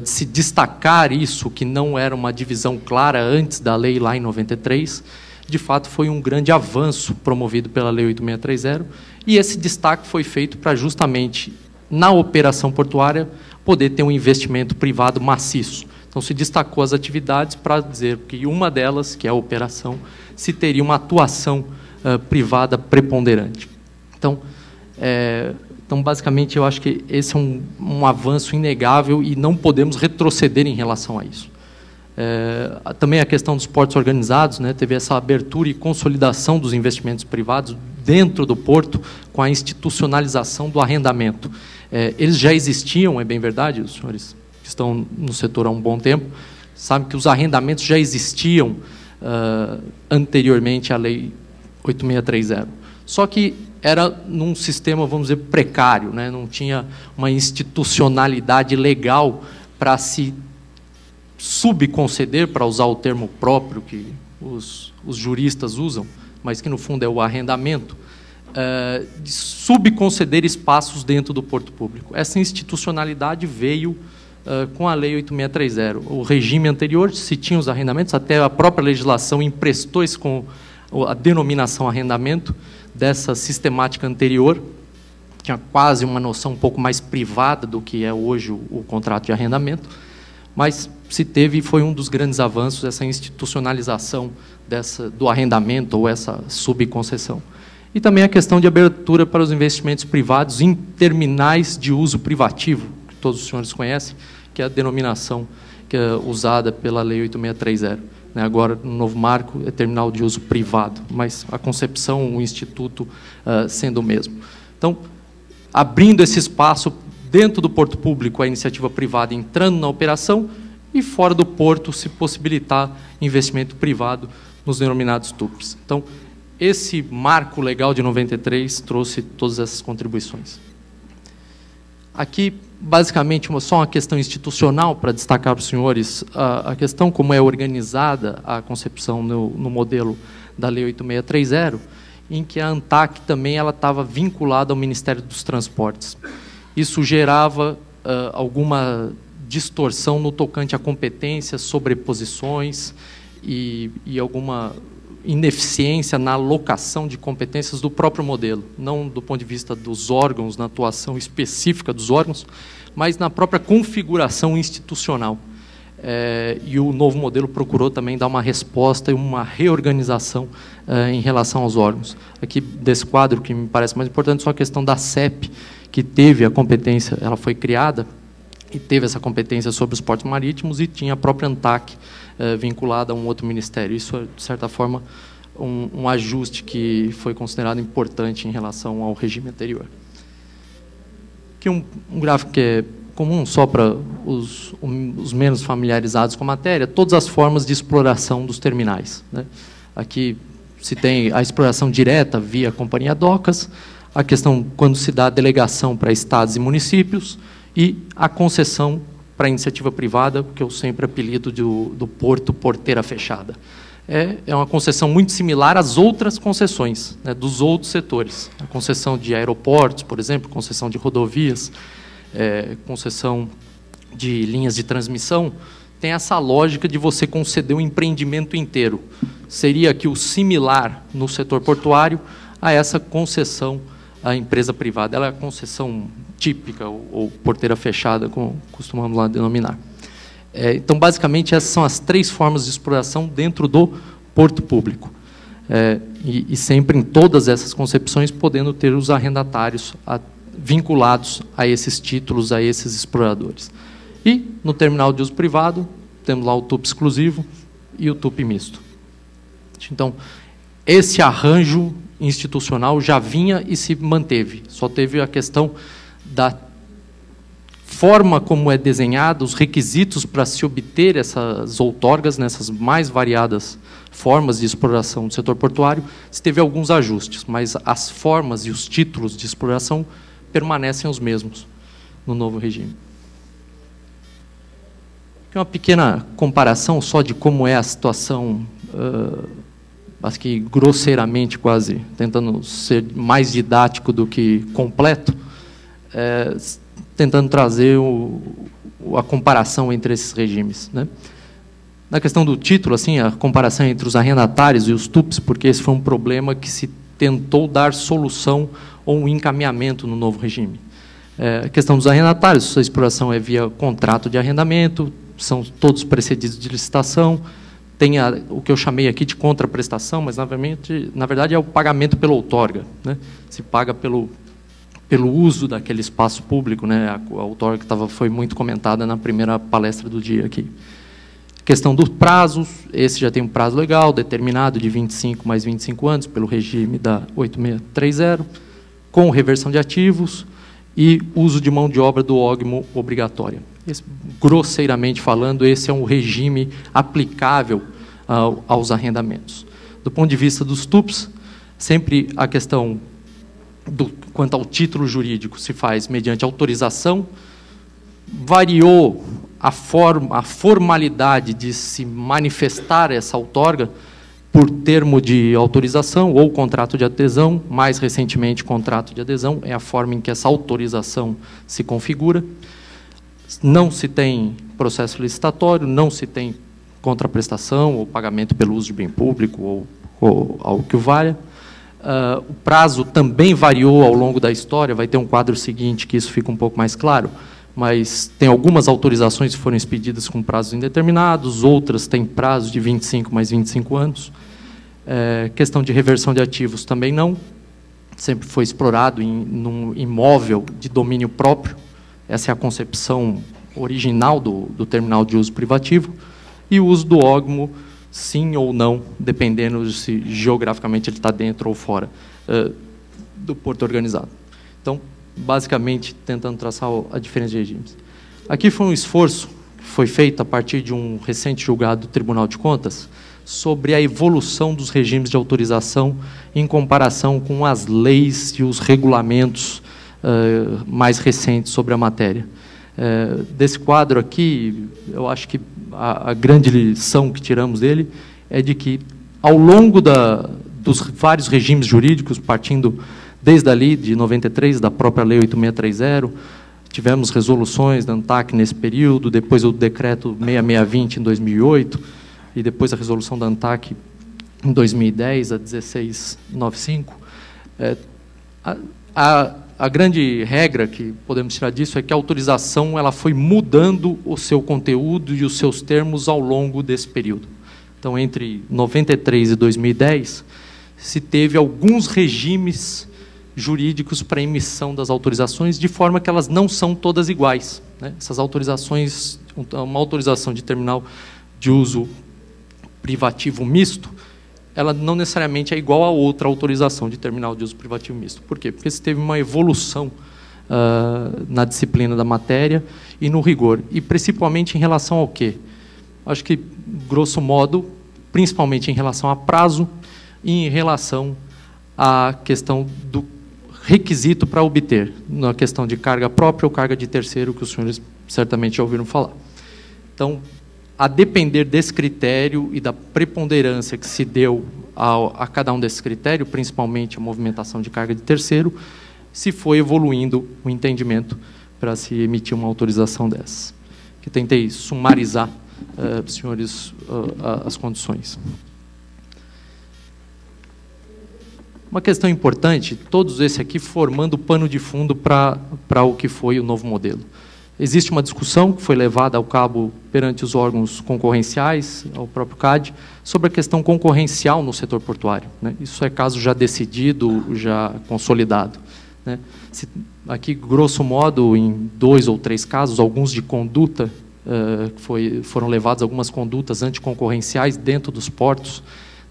de se destacar isso, que não era uma divisão clara antes da lei lá em 93, de fato foi um grande avanço promovido pela Lei 8630, e esse destaque foi feito para justamente, na operação portuária, poder ter um investimento privado maciço. Então, se destacou as atividades para dizer que uma delas, que é a operação, se teria uma atuação privada preponderante. Então, basicamente, eu acho que esse é um avanço inegável e não podemos retroceder em relação a isso. Também a questão dos portos organizados, né, teve essa abertura e consolidação dos investimentos privados dentro do porto com a institucionalização do arrendamento. Eles já existiam, é bem verdade, os senhores que estão no setor há um bom tempo, sabem que os arrendamentos já existiam anteriormente à Lei 8630. Só que era num sistema, vamos dizer, precário, né? Não tinha uma institucionalidade legal para se subconceder, para usar o termo próprio que os juristas usam, mas que, no fundo, é o arrendamento, de subconceder espaços dentro do porto público. Essa institucionalidade veio com a Lei 8630. O regime anterior, se tinha os arrendamentos, até a própria legislação emprestou isso com a denominação arrendamento dessa sistemática anterior, tinha quase uma noção um pouco mais privada do que é hoje o contrato de arrendamento, mas se teve, e foi um dos grandes avanços, essa institucionalização do arrendamento ou essa subconcessão. E também a questão de abertura para os investimentos privados em terminais de uso privativo, que todos os senhores conhecem, que é a denominação que é usada pela Lei 8630. Agora, no novo marco, é terminal de uso privado, mas a concepção, o instituto sendo o mesmo. Então, abrindo esse espaço dentro do porto público, a iniciativa privada entrando na operação, e fora do porto se possibilitar investimento privado nos denominados TUPs. Então, esse marco legal de 93 trouxe todas essas contribuições. Aqui, basicamente, só uma questão institucional para destacar para os senhores a questão como é organizada a concepção no modelo da Lei 8630, em que a ANTAC também estava vinculada ao Ministério dos Transportes. Isso gerava alguma distorção no tocante a competências, sobreposições e alguma ineficiência na alocação de competências do próprio modelo, não do ponto de vista dos órgãos, na atuação específica dos órgãos, mas na própria configuração institucional. E o novo modelo procurou também dar uma resposta e uma reorganização em relação aos órgãos. Aqui, desse quadro, que me parece mais importante, só a questão da CEP, que teve a competência, ela foi criada, e teve essa competência sobre os portos marítimos, e tinha a própria ANTAC vinculada a um outro ministério. Isso é, de certa forma, um ajuste que foi considerado importante em relação ao regime anterior. Aqui um gráfico que é comum, só para os menos familiarizados com a matéria, todas as formas de exploração dos terminais, né? Aqui se tem a exploração direta via companhia docas, a questão quando se dá a delegação para estados e municípios e a concessão para a iniciativa privada, que eu sempre apelido do porto porteira fechada. É uma concessão muito similar às outras concessões, né, dos outros setores. A concessão de aeroportos, por exemplo, concessão de rodovias, concessão de linhas de transmissão, tem essa lógica de você conceder um empreendimento inteiro. Seria aqui o similar no setor portuário a essa concessão à empresa privada. Ela é a concessão típica, ou porteira fechada, como costumamos lá denominar. Então, basicamente, essas são as 3 formas de exploração dentro do porto público. E sempre em todas essas concepções, podendo ter os arrendatários vinculados a esses títulos, a esses exploradores. E, no terminal de uso privado, temos lá o TUP exclusivo e o TUP misto. Então, esse arranjo institucional já vinha e se manteve. Só teve a questão da forma como é desenhado, os requisitos para se obter essas outorgas, nessas mais variadas formas de exploração do setor portuário, se teve alguns ajustes, mas as formas e os títulos de exploração permanecem os mesmos no novo regime. Aqui uma pequena comparação só de como é a situação, acho que grosseiramente quase, tentando ser mais didático do que completo, tentando trazer a comparação entre esses regimes, né? Na questão do título, assim, a comparação entre os arrendatários e os TUPs, porque esse foi um problema que se tentou dar solução ou um encaminhamento no novo regime. A questão dos arrendatários, a exploração é via contrato de arrendamento, são todos precedidos de licitação, tem o que eu chamei aqui de contraprestação, mas, na verdade, é o pagamento pela outorga, né? Se paga pelo uso daquele espaço público, né? A outorga que foi muito comentada na primeira palestra do dia aqui. Questão dos prazos, esse já tem um prazo legal, determinado de 25 mais 25 anos, pelo regime da 8630, com reversão de ativos e uso de mão de obra do ógmo obrigatória. Grosseiramente falando, esse é um regime aplicável aos arrendamentos. Do ponto de vista dos TUPs, sempre a questão quanto ao título jurídico se faz mediante autorização, variou a formalidade de se manifestar essa outorga por termo de autorização ou contrato de adesão, mais recentemente contrato de adesão, é a forma em que essa autorização se configura. Não se tem processo licitatório, não se tem contraprestação ou pagamento pelo uso de bem público ou algo que o valha. O prazo também variou ao longo da história, vai ter um quadro seguinte que isso fica um pouco mais claro, mas tem algumas autorizações que foram expedidas com prazos indeterminados, outras têm prazo de 25 mais 25 anos. Questão de reversão de ativos também não, sempre foi explorado num imóvel de domínio próprio, essa é a concepção original do terminal de uso privativo, e o uso do ógmo, sim ou não, dependendo de se geograficamente ele está dentro ou fora do porto organizado. Então, basicamente, tentando traçar a diferença de regimes. Aqui foi um esforço que foi feito a partir de um recente julgado do Tribunal de Contas sobre a evolução dos regimes de autorização em comparação com as leis e os regulamentos mais recentes sobre a matéria. Desse quadro aqui, eu acho que a grande lição que tiramos dele é de que, ao longo dos vários regimes jurídicos, partindo desde ali, de 93, da própria Lei 8630, tivemos resoluções da ANTAC nesse período, depois o decreto 6620 em 2008, e depois a resolução da ANTAC em 2010, a 1695. A grande regra que podemos tirar disso é que a autorização ela foi mudando o seu conteúdo e os seus termos ao longo desse período. Então, entre 93 e 2010, se teve alguns regimes jurídicos para emissão das autorizações, de forma que elas não são todas iguais, né? Essas autorizações, uma autorização de terminal de uso privativo misto, ela não necessariamente é igual a outra autorização de terminal de uso privativo misto. Por quê? Porque se teve uma evolução na disciplina da matéria e no rigor. E principalmente em relação ao quê? Acho que, grosso modo, principalmente em relação a prazo e em relação à questão do requisito para obter, na questão de carga própria ou carga de terceiro, que os senhores certamente já ouviram falar. Então, a depender desse critério e da preponderância que se deu a cada um desses critérios, principalmente a movimentação de carga de terceiro, se foi evoluindo o entendimento para se emitir uma autorização dessa. Que tentei sumarizar, senhores, as condições. Uma questão importante, todos esses aqui formando pano de fundo para o que foi o novo modelo. Existe uma discussão que foi levada ao cabo perante os órgãos concorrenciais, ao próprio CAD, sobre a questão concorrencial no setor portuário, né? Isso é caso já decidido, já consolidado, né? Aqui, grosso modo, em 2 ou 3 casos, alguns de conduta, foram levadas algumas condutas anticoncorrenciais dentro dos portos,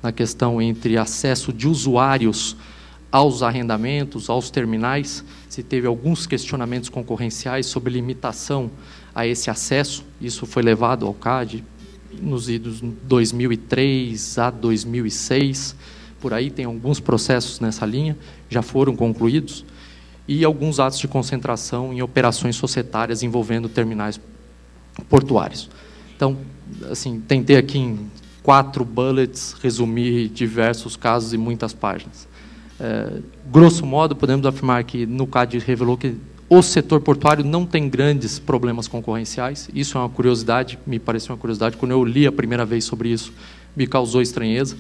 na questão entre acesso de usuários aos arrendamentos, aos terminais, se teve alguns questionamentos concorrenciais sobre limitação a esse acesso. Isso foi levado ao CAD nos idos 2003 a 2006, por aí tem alguns processos nessa linha, já foram concluídos, e alguns atos de concentração em operações societárias envolvendo terminais portuários. Então, assim, tentei aqui em 4 bullets resumir diversos casos e muitas páginas. Grosso modo, podemos afirmar que no CAD revelou que o setor portuário não tem grandes problemas concorrenciais. Isso é uma curiosidade, me pareceu uma curiosidade. Quando eu li a primeira vez sobre isso, me causou estranheza,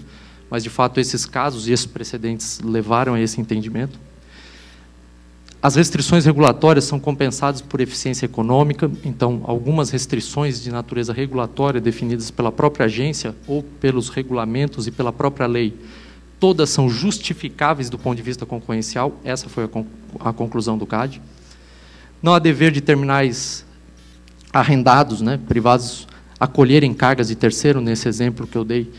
mas, de fato, esses casos e esses precedentes levaram a esse entendimento. As restrições regulatórias são compensadas por eficiência econômica, então, algumas restrições de natureza regulatória definidas pela própria agência ou pelos regulamentos e pela própria lei, todas são justificáveis do ponto de vista concorrencial, essa foi a conclusão do CAD. Não há dever de terminais arrendados, né, privados, acolherem cargas de terceiro, nesse exemplo que eu dei,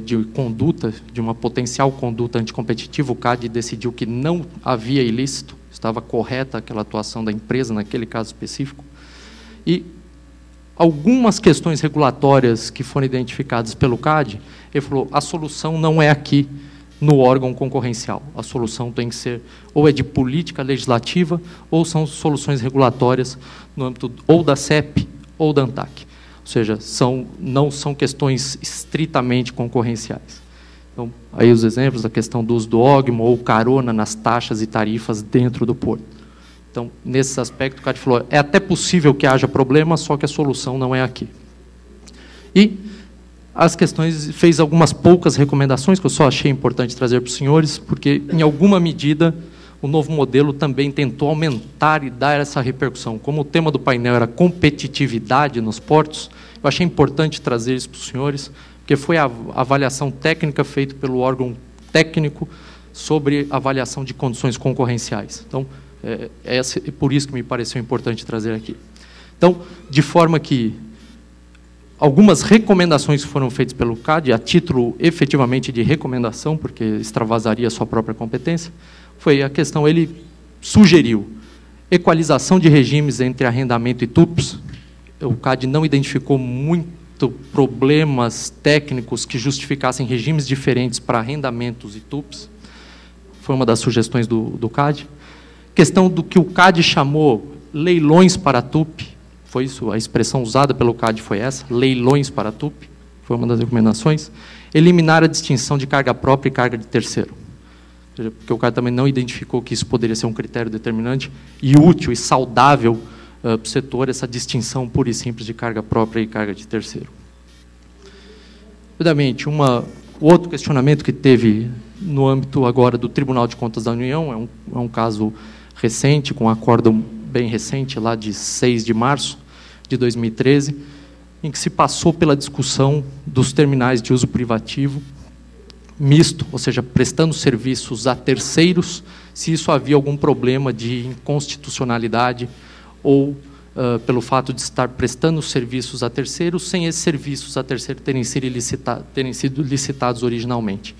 de conduta, de uma potencial conduta anticompetitiva, o CAD decidiu que não havia ilícito, estava correta aquela atuação da empresa naquele caso específico. E algumas questões regulatórias que foram identificadas pelo CAD, ele falou, a solução não é aqui no órgão concorrencial. A solução tem que ser ou é de política legislativa ou são soluções regulatórias no âmbito ou da CEP ou da ANTAC. Ou seja, não são questões estritamente concorrenciais. Então, aí os exemplos da questão do uso do ógmo ou carona nas taxas e tarifas dentro do porto. Então, nesse aspecto, o CAD falou, é até possível que haja problema, só que a solução não é aqui. E as questões, fez algumas poucas recomendações, que eu só achei importante trazer para os senhores, porque, em alguma medida, o novo modelo também tentou aumentar e dar essa repercussão. Como o tema do painel era competitividade nos portos, eu achei importante trazer isso para os senhores, porque foi a avaliação técnica feita pelo órgão técnico sobre avaliação de condições concorrenciais. Então, é por isso que me pareceu importante trazer aqui. Então, de forma que algumas recomendações que foram feitas pelo CAD, a título efetivamente de recomendação, porque extravasaria a sua própria competência, foi a questão, ele sugeriu equalização de regimes entre arrendamento e TUPs. O CAD não identificou muito problemas técnicos que justificassem regimes diferentes para arrendamentos e TUPs. Foi uma das sugestões do CAD. Questão do que o CAD chamou leilões para TUP, foi isso, a expressão usada pelo CAD foi essa, leilões para TUP, foi uma das recomendações. Eliminar a distinção de carga própria e carga de terceiro. Porque o CAD também não identificou que isso poderia ser um critério determinante e útil e saudável para o setor, essa distinção pura e simples de carga própria e carga de terceiro. Rapidamente, o outro questionamento que teve no âmbito agora do Tribunal de Contas da União, é um caso recente, com um acórdão bem recente, lá de 6 de março de 2013, em que se passou pela discussão dos terminais de uso privativo misto, ou seja, prestando serviços a terceiros, se isso havia algum problema de inconstitucionalidade ou pelo fato de estar prestando serviços a terceiros, sem esses serviços a terceiro terem sido licitados originalmente.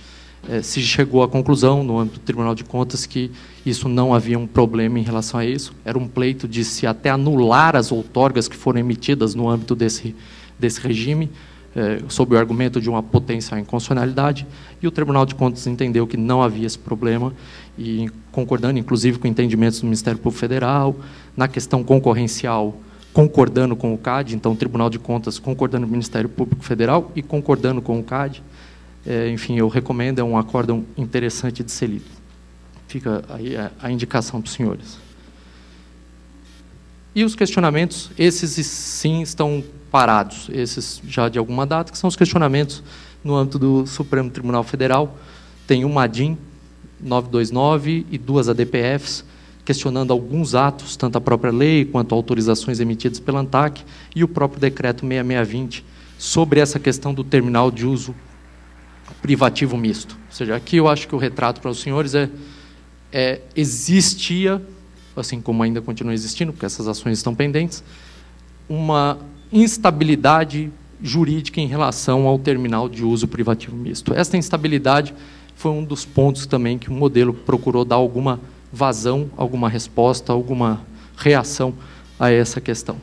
se chegou à conclusão, no âmbito do Tribunal de Contas, que isso não havia um problema em relação a isso. Era um pleito de se até anular as outorgas que foram emitidas no âmbito desse regime, sob o argumento de uma potencial inconstitucionalidade, e o Tribunal de Contas entendeu que não havia esse problema, e concordando, inclusive, com entendimentos do Ministério Público Federal, na questão concorrencial, concordando com o CAD, então o Tribunal de Contas concordando com o Ministério Público Federal e concordando com o CAD. Enfim, eu recomendo, é um acórdão interessante de ser lido. Fica aí a indicação para os senhores. E os questionamentos, esses sim estão parados, esses já de alguma data, que são os questionamentos no âmbito do Supremo Tribunal Federal. Tem uma ADIM 929 e 2 ADPFs, questionando alguns atos, tanto a própria lei quanto autorizações emitidas pela ANTAC, e o próprio decreto 6620, sobre essa questão do terminal de uso privativo misto. Ou seja, aqui eu acho que o retrato para os senhores existia, assim como ainda continua existindo, porque essas ações estão pendentes, uma instabilidade jurídica em relação ao terminal de uso privativo misto. Esta instabilidade foi um dos pontos também que o modelo procurou dar alguma vazão, alguma resposta, alguma reação a essa questão.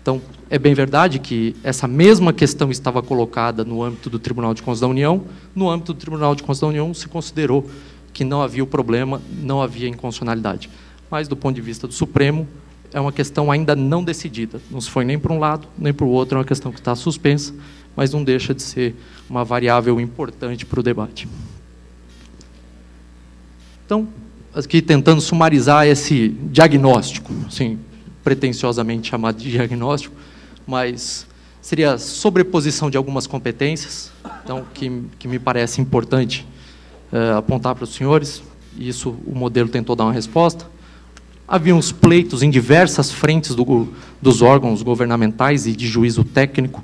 Então, é bem verdade que essa mesma questão estava colocada no âmbito do Tribunal de Contas da União. No âmbito do Tribunal de Contas da União se considerou que não havia o problema, não havia inconstitucionalidade. Mas, do ponto de vista do Supremo, é uma questão ainda não decidida. Não se foi nem para um lado, nem para o outro, é uma questão que está suspensa, mas não deixa de ser uma variável importante para o debate. Então, aqui tentando sumarizar esse diagnóstico, assim, pretensiosamente chamado de diagnóstico, mas seria a sobreposição de algumas competências, então, que me parece importante apontar para os senhores, e isso o modelo tentou dar uma resposta. Havia uns pleitos em diversas frentes dos órgãos governamentais e de juízo técnico,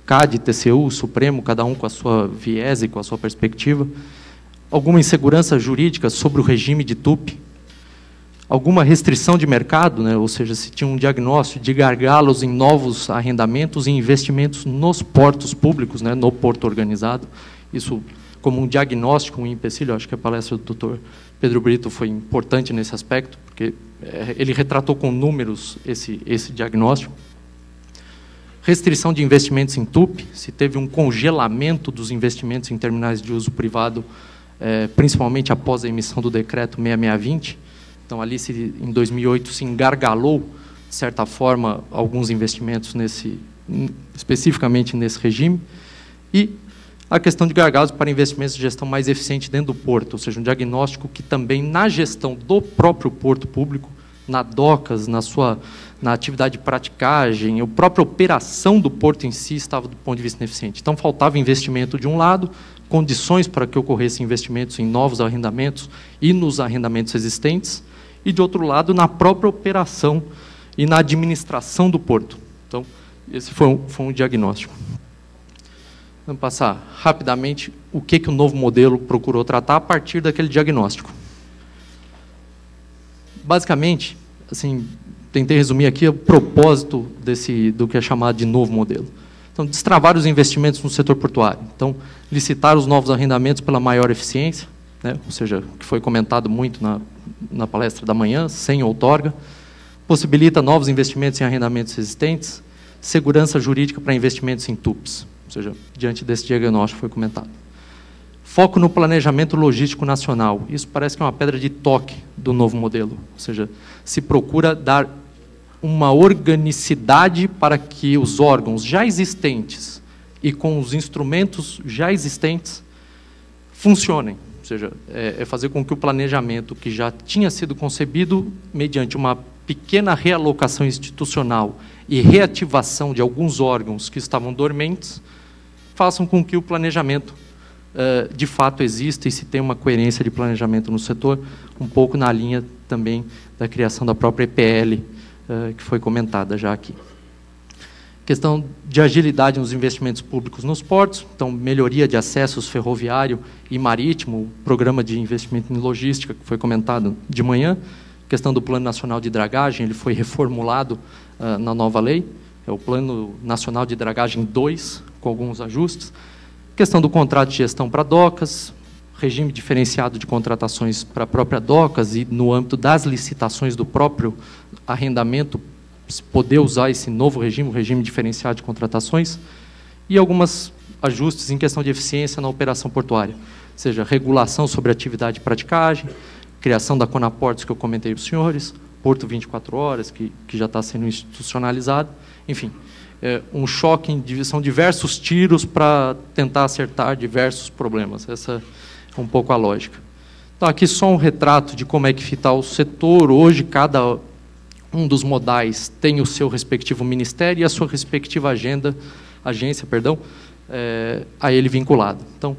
CAD, TCU, Supremo, cada um com a sua viés e com a sua perspectiva. Alguma insegurança jurídica sobre o regime de TUP, alguma restrição de mercado, né? Ou seja, se tinha um diagnóstico de gargalos em novos arrendamentos e investimentos nos portos públicos, né? No porto organizado. Isso como um diagnóstico, um empecilho. Acho que a palestra do Dr. Pedro Brito foi importante nesse aspecto, porque ele retratou com números esse diagnóstico. Restrição de investimentos em TUP, se teve um congelamento dos investimentos em terminais de uso privado, principalmente após a emissão do decreto 6620. Então, ali, em 2008, se engargalou, de certa forma, alguns investimentos especificamente nesse regime. E a questão de gargalos para investimentos de gestão mais eficiente dentro do porto, ou seja, um diagnóstico que também, na gestão do próprio porto público, na docas, na atividade de praticagem, a própria operação do porto em si estava do ponto de vista ineficiente. Então, faltava investimento de um lado, condições para que ocorressem investimentos em novos arrendamentos e nos arrendamentos existentes, e, de outro lado, na própria operação e na administração do porto. Então, esse foi um diagnóstico. Vamos passar rapidamente o que o novo modelo procurou tratar a partir daquele diagnóstico. Basicamente, assim, tentei resumir aqui o propósito do que é chamado de novo modelo. Então, destravar os investimentos no setor portuário. Então, licitar os novos arrendamentos pela maior eficiência, né? Ou seja, que foi comentado muito na palestra da manhã, sem outorga. Possibilita novos investimentos em arrendamentos existentes. Segurança jurídica para investimentos em TUPs. Ou seja, diante desse diagnóstico foi comentado. Foco no planejamento logístico nacional. Isso parece que é uma pedra de toque do novo modelo. Ou seja, se procura dar uma organicidade para que os órgãos já existentes e com os instrumentos já existentes funcionem. Ou seja, fazer com que o planejamento que já tinha sido concebido mediante uma pequena realocação institucional e reativação de alguns órgãos que estavam dormentes, façam com que o planejamento de fato exista e se tenha uma coerência de planejamento no setor, um pouco na linha também da criação da própria EPL, que foi comentada já aqui. Questão de agilidade nos investimentos públicos nos portos, então melhoria de acessos ferroviário e marítimo, o programa de investimento em logística que foi comentado de manhã, questão do Plano Nacional de Dragagem, ele foi reformulado na nova lei, é o Plano Nacional de Dragagem 2, com alguns ajustes. Questão do contrato de gestão para docas, regime diferenciado de contratações para a própria DOCAS e no âmbito das licitações do próprio arrendamento, poder usar esse novo regime, o regime diferenciado de contratações, e alguns ajustes em questão de eficiência na operação portuária, ou seja, regulação sobre atividade e praticagem, criação da Conaportes, que eu comentei para os senhores, Porto 24 horas, que já está sendo institucionalizado, enfim, são diversos tiros para tentar acertar diversos problemas. Essa é um pouco a lógica. Então, aqui só um retrato de como é que está o setor. Hoje, cada um dos modais tem o seu respectivo ministério e a sua respectiva agência, a ele vinculado. Então,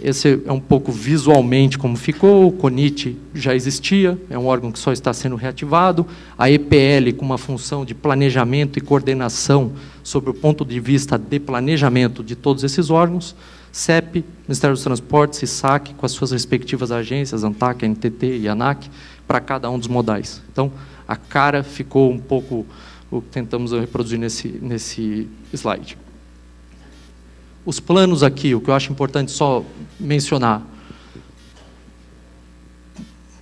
esse é um pouco visualmente como ficou. O CONIT já existia, é um órgão que só está sendo reativado. A EPL, com uma função de planejamento e coordenação sobre o ponto de vista de planejamento de todos esses órgãos. CEP, Ministério dos Transportes e SAC, com as suas respectivas agências, ANTAC, NTT e ANAC, para cada um dos modais. Então, a cara ficou um pouco o que tentamos reproduzir nesse slide. Os planos aqui, o que eu acho importante só mencionar,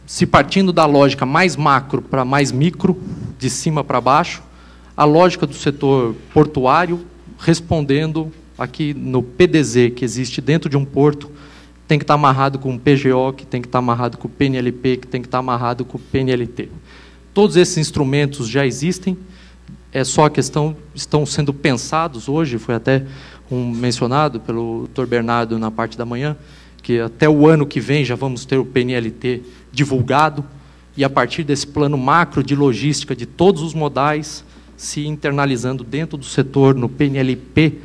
se partindo da lógica mais macro para mais micro, de cima para baixo, a lógica do setor portuário, respondendo aqui no PDZ, que existe dentro de um porto, tem que estar amarrado com o PGO, que tem que estar amarrado com o PNLP, que tem que estar amarrado com o PNLT. Todos esses instrumentos já existem, é só a questão, estão sendo pensados hoje, foi até mencionado pelo Dr. Bernardo na parte da manhã, que até o ano que vem já vamos ter o PNLT divulgado, e a partir desse plano macro de logística de todos os modais, se internalizando dentro do setor, no PNLP,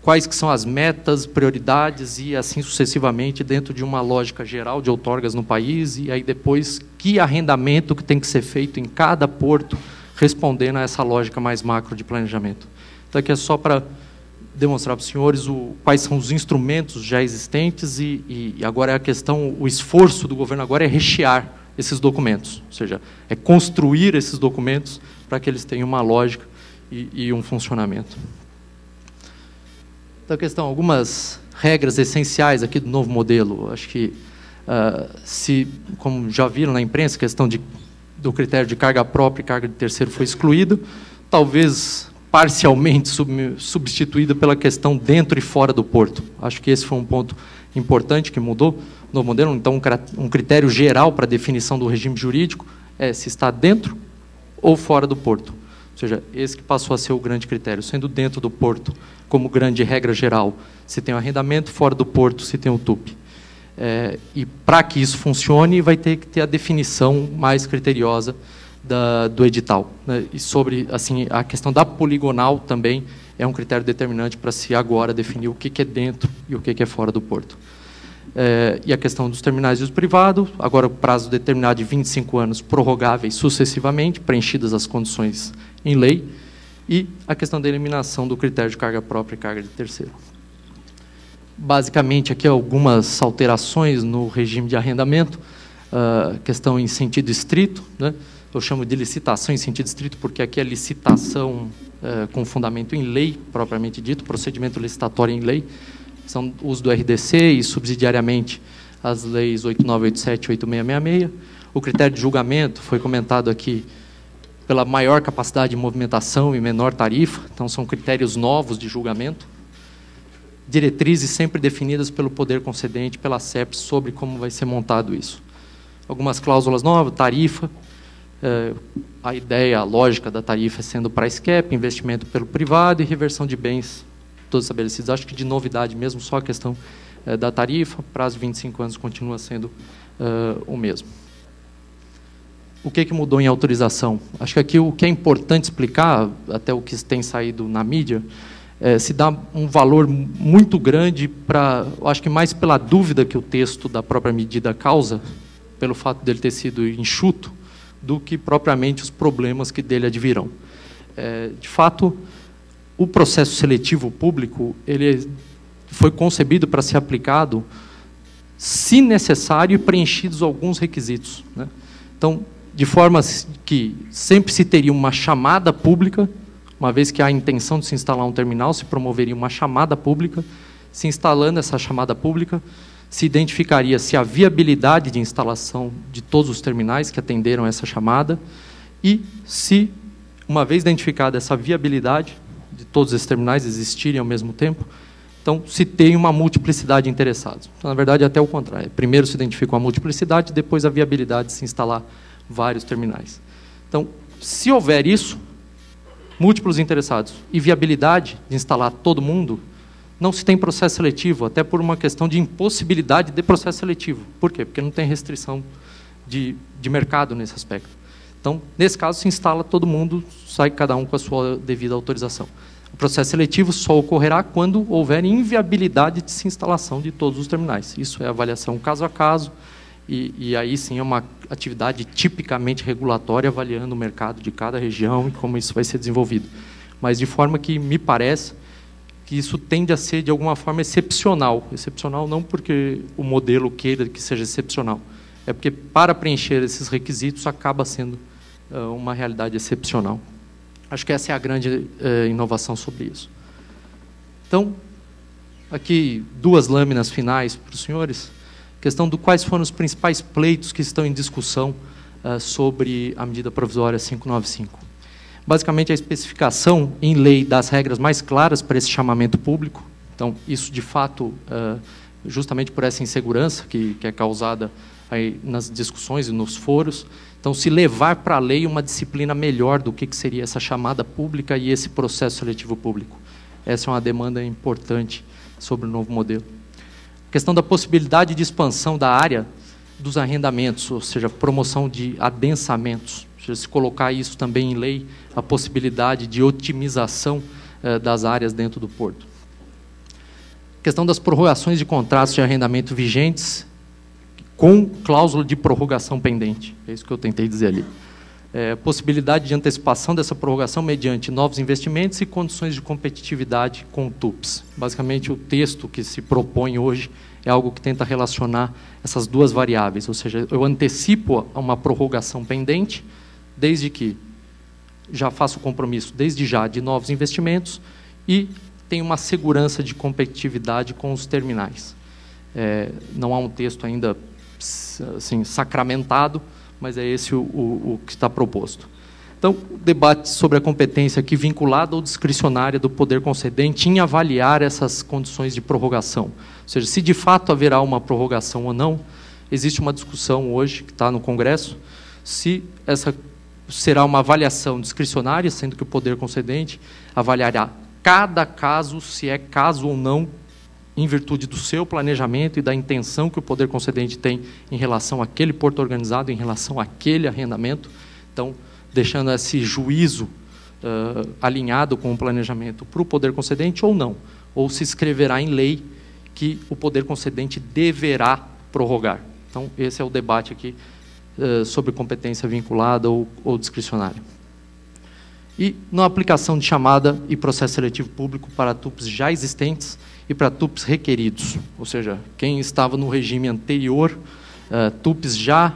quais que são as metas, prioridades e assim sucessivamente dentro de uma lógica geral de outorgas no país, e aí depois que arrendamento que tem que ser feito em cada porto, respondendo a essa lógica mais macro de planejamento. Então aqui é só para demonstrar para os senhores quais são os instrumentos já existentes e agora é a questão, o esforço do governo agora é rechear esses documentos, ou seja, é construir esses documentos para que eles tenham uma lógica e um funcionamento. Então, a questão, algumas regras essenciais aqui do novo modelo. Acho que, como já viram na imprensa, a questão do critério de carga própria e carga de terceiro foi excluído, talvez parcialmente substituída pela questão dentro e fora do porto. Acho que esse foi um ponto importante que mudou no novo modelo. Então, um critério geral para a definição do regime jurídico é se está dentro ou fora do porto. Ou seja, esse que passou a ser o grande critério, sendo dentro do porto, como grande regra geral, se tem o arrendamento, fora do porto, se tem o TUP. E para que isso funcione, vai ter que ter a definição mais criteriosa do edital. Né? E sobre assim, a questão da poligonal também é um critério determinante para se agora definir o que é dentro e o que é fora do porto. E a questão dos terminais de uso privado, agora o prazo determinado de 25 anos, prorrogáveis sucessivamente, preenchidas as condições em lei, e a questão da eliminação do critério de carga própria e carga de terceiro. Basicamente, aqui algumas alterações no regime de arrendamento, questão em sentido estrito, né? Eu chamo de licitação em sentido estrito porque aqui é licitação com fundamento em lei, propriamente dito, procedimento licitatório em lei, são uso do RDC e, subsidiariamente, as leis 8987 e 8666. O critério de julgamento foi comentado aqui pela maior capacidade de movimentação e menor tarifa, então são critérios novos de julgamento. Diretrizes sempre definidas pelo poder concedente, pela CEPS, sobre como vai ser montado isso. Algumas cláusulas novas, tarifa, a ideia, a lógica da tarifa sendo price cap, investimento pelo privado e reversão de bens todos estabelecidos. Acho que de novidade mesmo, só a questão da tarifa, prazo de 25 anos continua sendo o mesmo. O que mudou em autorização? Acho que aqui o que é importante explicar, até o que tem saído na mídia, se dá um valor muito grande para, acho que mais pela dúvida que o texto da própria medida causa, pelo fato dele ter sido enxuto, do que propriamente os problemas que dele advirão. De fato, o processo seletivo público ele foi concebido para ser aplicado, se necessário, e preenchidos alguns requisitos, né? Então, de forma que sempre se teria uma chamada pública, uma vez que há a intenção de se instalar um terminal, se promoveria uma chamada pública, se instalando essa chamada pública, se identificaria se a viabilidade de instalação de todos os terminais que atenderam essa chamada e se, uma vez identificada essa viabilidade de todos esses terminais existirem ao mesmo tempo, então se tem uma multiplicidade de interessados. Então, na verdade, até o contrário. Primeiro se identifica uma multiplicidade, depois a viabilidade de se instalar vários terminais. Então, se houver isso, múltiplos interessados e viabilidade de instalar todo mundo, não se tem processo seletivo, até por uma questão de impossibilidade de processo seletivo. Por quê? Porque não tem restrição de mercado nesse aspecto. Então, nesse caso, se instala todo mundo, sai cada um com a sua devida autorização. O processo seletivo só ocorrerá quando houver inviabilidade de se instalação de todos os terminais. Isso é avaliação caso a caso, e aí sim é uma atividade tipicamente regulatória, avaliando o mercado de cada região e como isso vai ser desenvolvido. Mas de forma que me parece que isso tende a ser, de alguma forma, excepcional. Excepcional não porque o modelo queira que seja excepcional, é porque, para preencher esses requisitos, acaba sendo uma realidade excepcional. Acho que essa é a grande inovação sobre isso. Então, aqui, 2 lâminas finais para os senhores. Questão do quais foram os principais pleitos que estão em discussão sobre a medida provisória 595. Basicamente, a especificação em lei das regras mais claras para esse chamamento público. Então, isso, de fato, justamente por essa insegurança que é causada aí nas discussões e nos foros. Então, se levar para a lei uma disciplina melhor do que seria essa chamada pública e esse processo seletivo público. Essa é uma demanda importante sobre o novo modelo. A questão da possibilidade de expansão da área dos arrendamentos, ou seja, promoção de adensamentos. Ou seja, se colocar isso também em lei, a possibilidade de otimização das áreas dentro do porto. A questão das prorrogações de contratos de arrendamento vigentes com cláusula de prorrogação pendente. É isso que eu tentei dizer ali. Possibilidade de antecipação dessa prorrogação mediante novos investimentos e condições de competitividade com TUPs. Basicamente, o texto que se propõe hoje é algo que tenta relacionar essas 2 variáveis, ou seja, eu antecipo uma prorrogação pendente, desde que já faço o compromisso, desde já, de novos investimentos e tenho uma segurança de competitividade com os terminais. Não há um texto ainda assim, sacramentado, mas é esse o que está proposto. Então, o debate sobre a competência aqui vinculada ou discricionária do poder concedente em avaliar essas condições de prorrogação. Ou seja, se de fato haverá uma prorrogação ou não, existe uma discussão hoje, que está no Congresso, se essa será uma avaliação discricionária, sendo que o poder concedente avaliará cada caso, se é caso ou não, em virtude do seu planejamento e da intenção que o poder concedente tem em relação àquele porto organizado, em relação àquele arrendamento. Então, deixando esse juízo alinhado com o planejamento para o poder concedente ou não. Ou se escreverá em lei que o poder concedente deverá prorrogar. Então, esse é o debate aqui sobre competência vinculada ou discricionária. E na aplicação de chamada e processo seletivo público para TUPs já existentes e para TUPs requeridos, ou seja, quem estava no regime anterior, TUPs já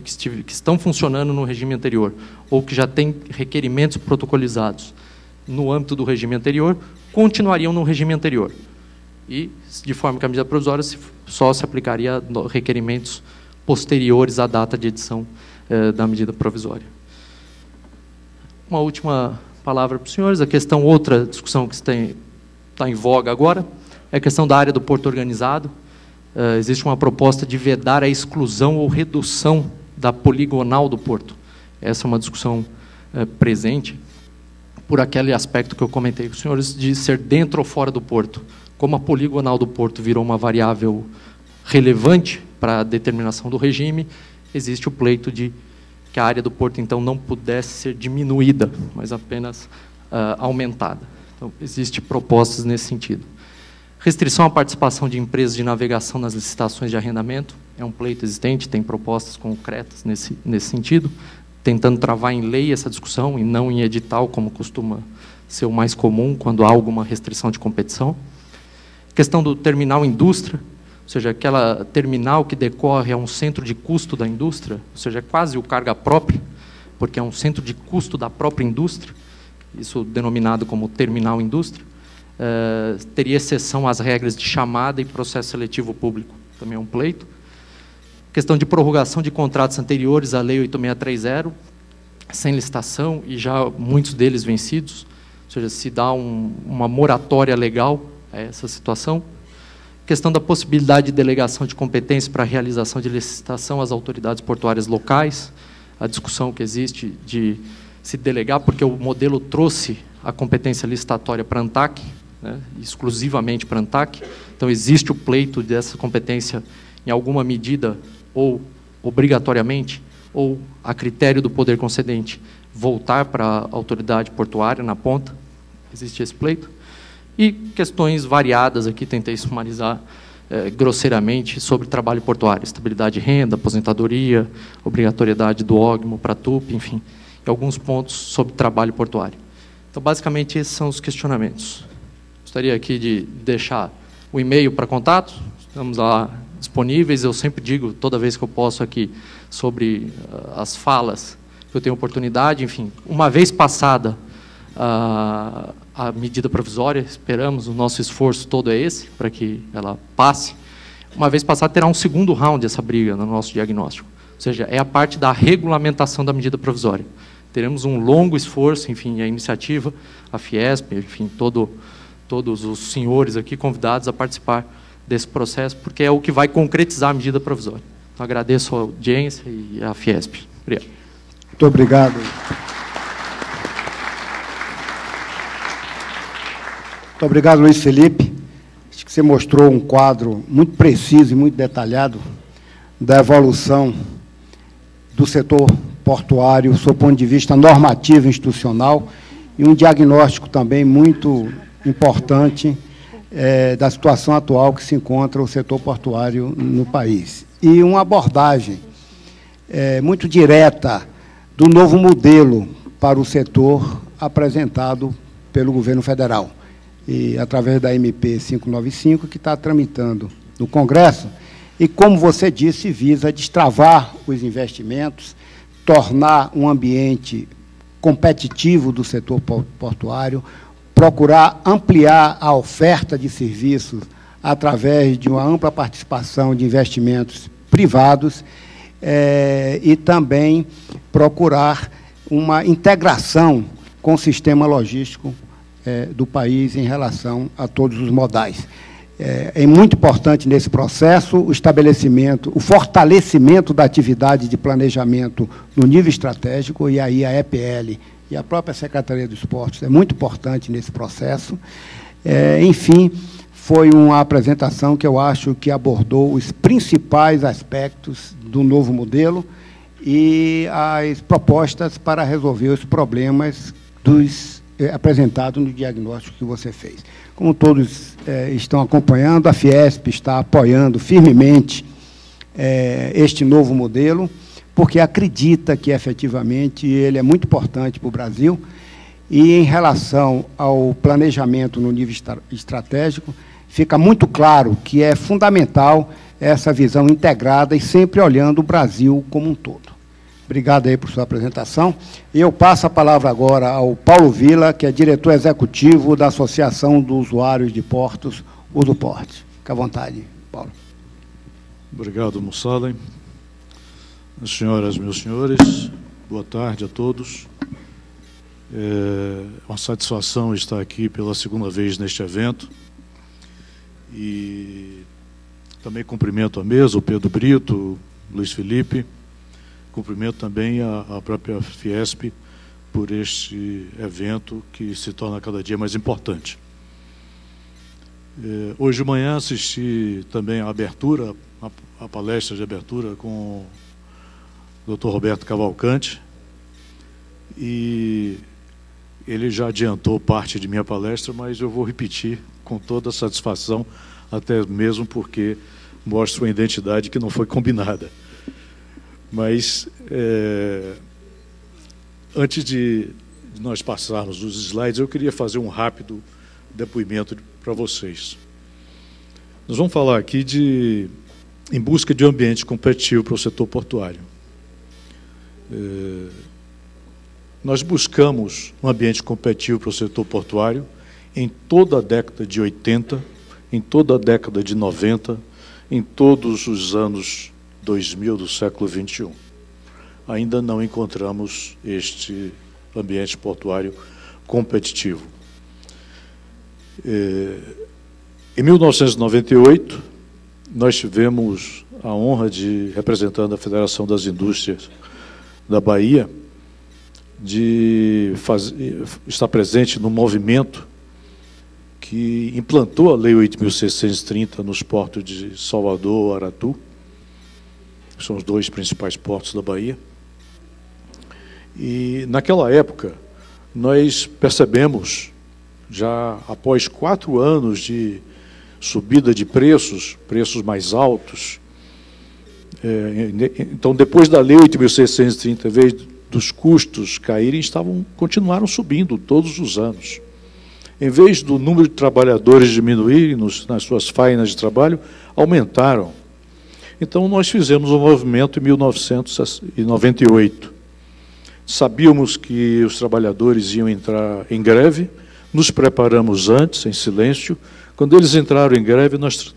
que estão funcionando no regime anterior, ou que já têm requerimentos protocolizados no âmbito do regime anterior, continuariam no regime anterior. E, de forma que a medida provisória só se aplicaria a requerimentos posteriores à data de edição da medida provisória. Uma última palavra para os senhores. A questão, outra discussão que está em voga agora, é a questão da área do porto organizado. Existe uma proposta de vedar a exclusão ou redução da poligonal do porto. Essa é uma discussão presente por aquele aspecto que eu comentei com os senhores, de ser dentro ou fora do porto. Como a poligonal do porto virou uma variável relevante para a determinação do regime, existe o pleito de que a área do porto, então, não pudesse ser diminuída, mas apenas aumentada. Então, existem propostas nesse sentido. Restrição à participação de empresas de navegação nas licitações de arrendamento, é um pleito existente, tem propostas concretas nesse sentido, tentando travar em lei essa discussão e não em edital, como costuma ser o mais comum quando há alguma restrição de competição. Questão do terminal indústria, ou seja, aquela terminal que decorre a um centro de custo da indústria, ou seja, é quase o carga própria, porque é um centro de custo da própria indústria, isso denominado como terminal indústria, teria exceção às regras de chamada e processo seletivo público. também é um pleito. Questão de prorrogação de contratos anteriores à Lei 8630, sem licitação e já muitos deles vencidos, ou seja, se dá uma moratória legal a essa situação. Questão da possibilidade de delegação de competência para a realização de licitação às autoridades portuárias locais, a discussão que existe de se delegar, porque o modelo trouxe a competência licitatória para a ANTAC, né, exclusivamente para a ANTAC, então existe o pleito dessa competência em alguma medida, ou obrigatoriamente, ou a critério do poder concedente, voltar para a autoridade portuária na ponta, existe esse pleito. E questões variadas aqui, tentei sumarizar grosseiramente, sobre trabalho portuário, estabilidade de renda, aposentadoria, obrigatoriedade do ógmo para a TUP, enfim, e alguns pontos sobre trabalho portuário. Então, basicamente, esses são os questionamentos. Gostaria aqui de deixar o e-mail para contato, estamos lá disponíveis, eu sempre digo, toda vez que eu posso aqui, sobre as falas, que eu tenho oportunidade, enfim, uma vez passada a medida provisória, esperamos, o nosso esforço todo é esse, para que ela passe. Uma vez passada, terá um segundo round essa briga no nosso diagnóstico, ou seja, é a parte da regulamentação da medida provisória. Teremos um longo esforço, enfim, a iniciativa, a Fiesp, enfim, todos os senhores aqui convidados a participar desse processo, porque é o que vai concretizar a medida provisória. Então, agradeço a audiência e a Fiesp. Obrigado. Muito obrigado. Muito obrigado, Luiz Felipe. Acho que você mostrou um quadro muito preciso e muito detalhado da evolução do setor portuário, do seu ponto de vista normativo e institucional, e um diagnóstico também muito importante da situação atual que se encontra o setor portuário no país. E uma abordagem muito direta do novo modelo para o setor apresentado pelo governo federal, e através da MP 595, que está tramitando no Congresso, e, como você disse, visa destravar os investimentos, tornar um ambiente competitivo do setor portuário, procurar ampliar a oferta de serviços através de uma ampla participação de investimentos privados e também procurar uma integração com o sistema logístico do país em relação a todos os modais. É muito importante nesse processo o estabelecimento, o fortalecimento da atividade de planejamento no nível estratégico, e aí a EPL e a própria Secretaria dos Portos é muito importante nesse processo. Enfim, foi uma apresentação que eu acho que abordou os principais aspectos do novo modelo e as propostas para resolver os problemas apresentados no diagnóstico que você fez. Como todos estão acompanhando, a Fiesp está apoiando firmemente este novo modelo, porque acredita que, efetivamente, ele é muito importante para o Brasil, e, em relação ao planejamento no nível estratégico, fica muito claro que é fundamental essa visão integrada e sempre olhando o Brasil como um todo. Obrigado aí por sua apresentação. E eu passo a palavra agora ao Paulo Vila, que é diretor executivo da Associação dos Usuários de Portos, Usuporte. Fique à vontade, Paulo. Obrigado, Mussalem. Senhoras e meus senhores, boa tarde a todos. É uma satisfação estar aqui pela segunda vez neste evento. E também cumprimento a mesa, o Pedro Brito, o Luiz Felipe. Cumprimento também a própria Fiesp por este evento que se torna cada dia mais importante. Hoje de manhã assisti também a abertura, a palestra de abertura com o Dr. Roberto Cavalcante, e ele já adiantou parte de minha palestra, mas eu vou repetir com toda a satisfação, até mesmo porque mostra uma identidade que não foi combinada. Mas, antes de nós passarmos os slides, eu queria fazer um rápido depoimento para vocês. Nós vamos falar aqui em busca de um ambiente competitivo para o setor portuário. Nós buscamos um ambiente competitivo para o setor portuário em toda a década de 80, em toda a década de 90, em todos os anos 2000 do século XXI. Ainda não encontramos este ambiente portuário competitivo. Em 1998, nós tivemos a honra de, representando a Federação das Indústrias da Bahia, de estar presente no movimento que implantou a Lei 8.630 nos portos de Salvador e Aratu, que são os dois principais portos da Bahia. E, naquela época, nós percebemos, já após 4 anos de subida de preços mais altos, então, depois da Lei 8.630, em vez dos custos caírem, continuaram subindo todos os anos. Em vez do número de trabalhadores diminuírem nas suas fainas de trabalho, aumentaram. Então, nós fizemos um movimento em 1998. Sabíamos que os trabalhadores iam entrar em greve, nos preparamos antes, em silêncio. Quando eles entraram em greve, nós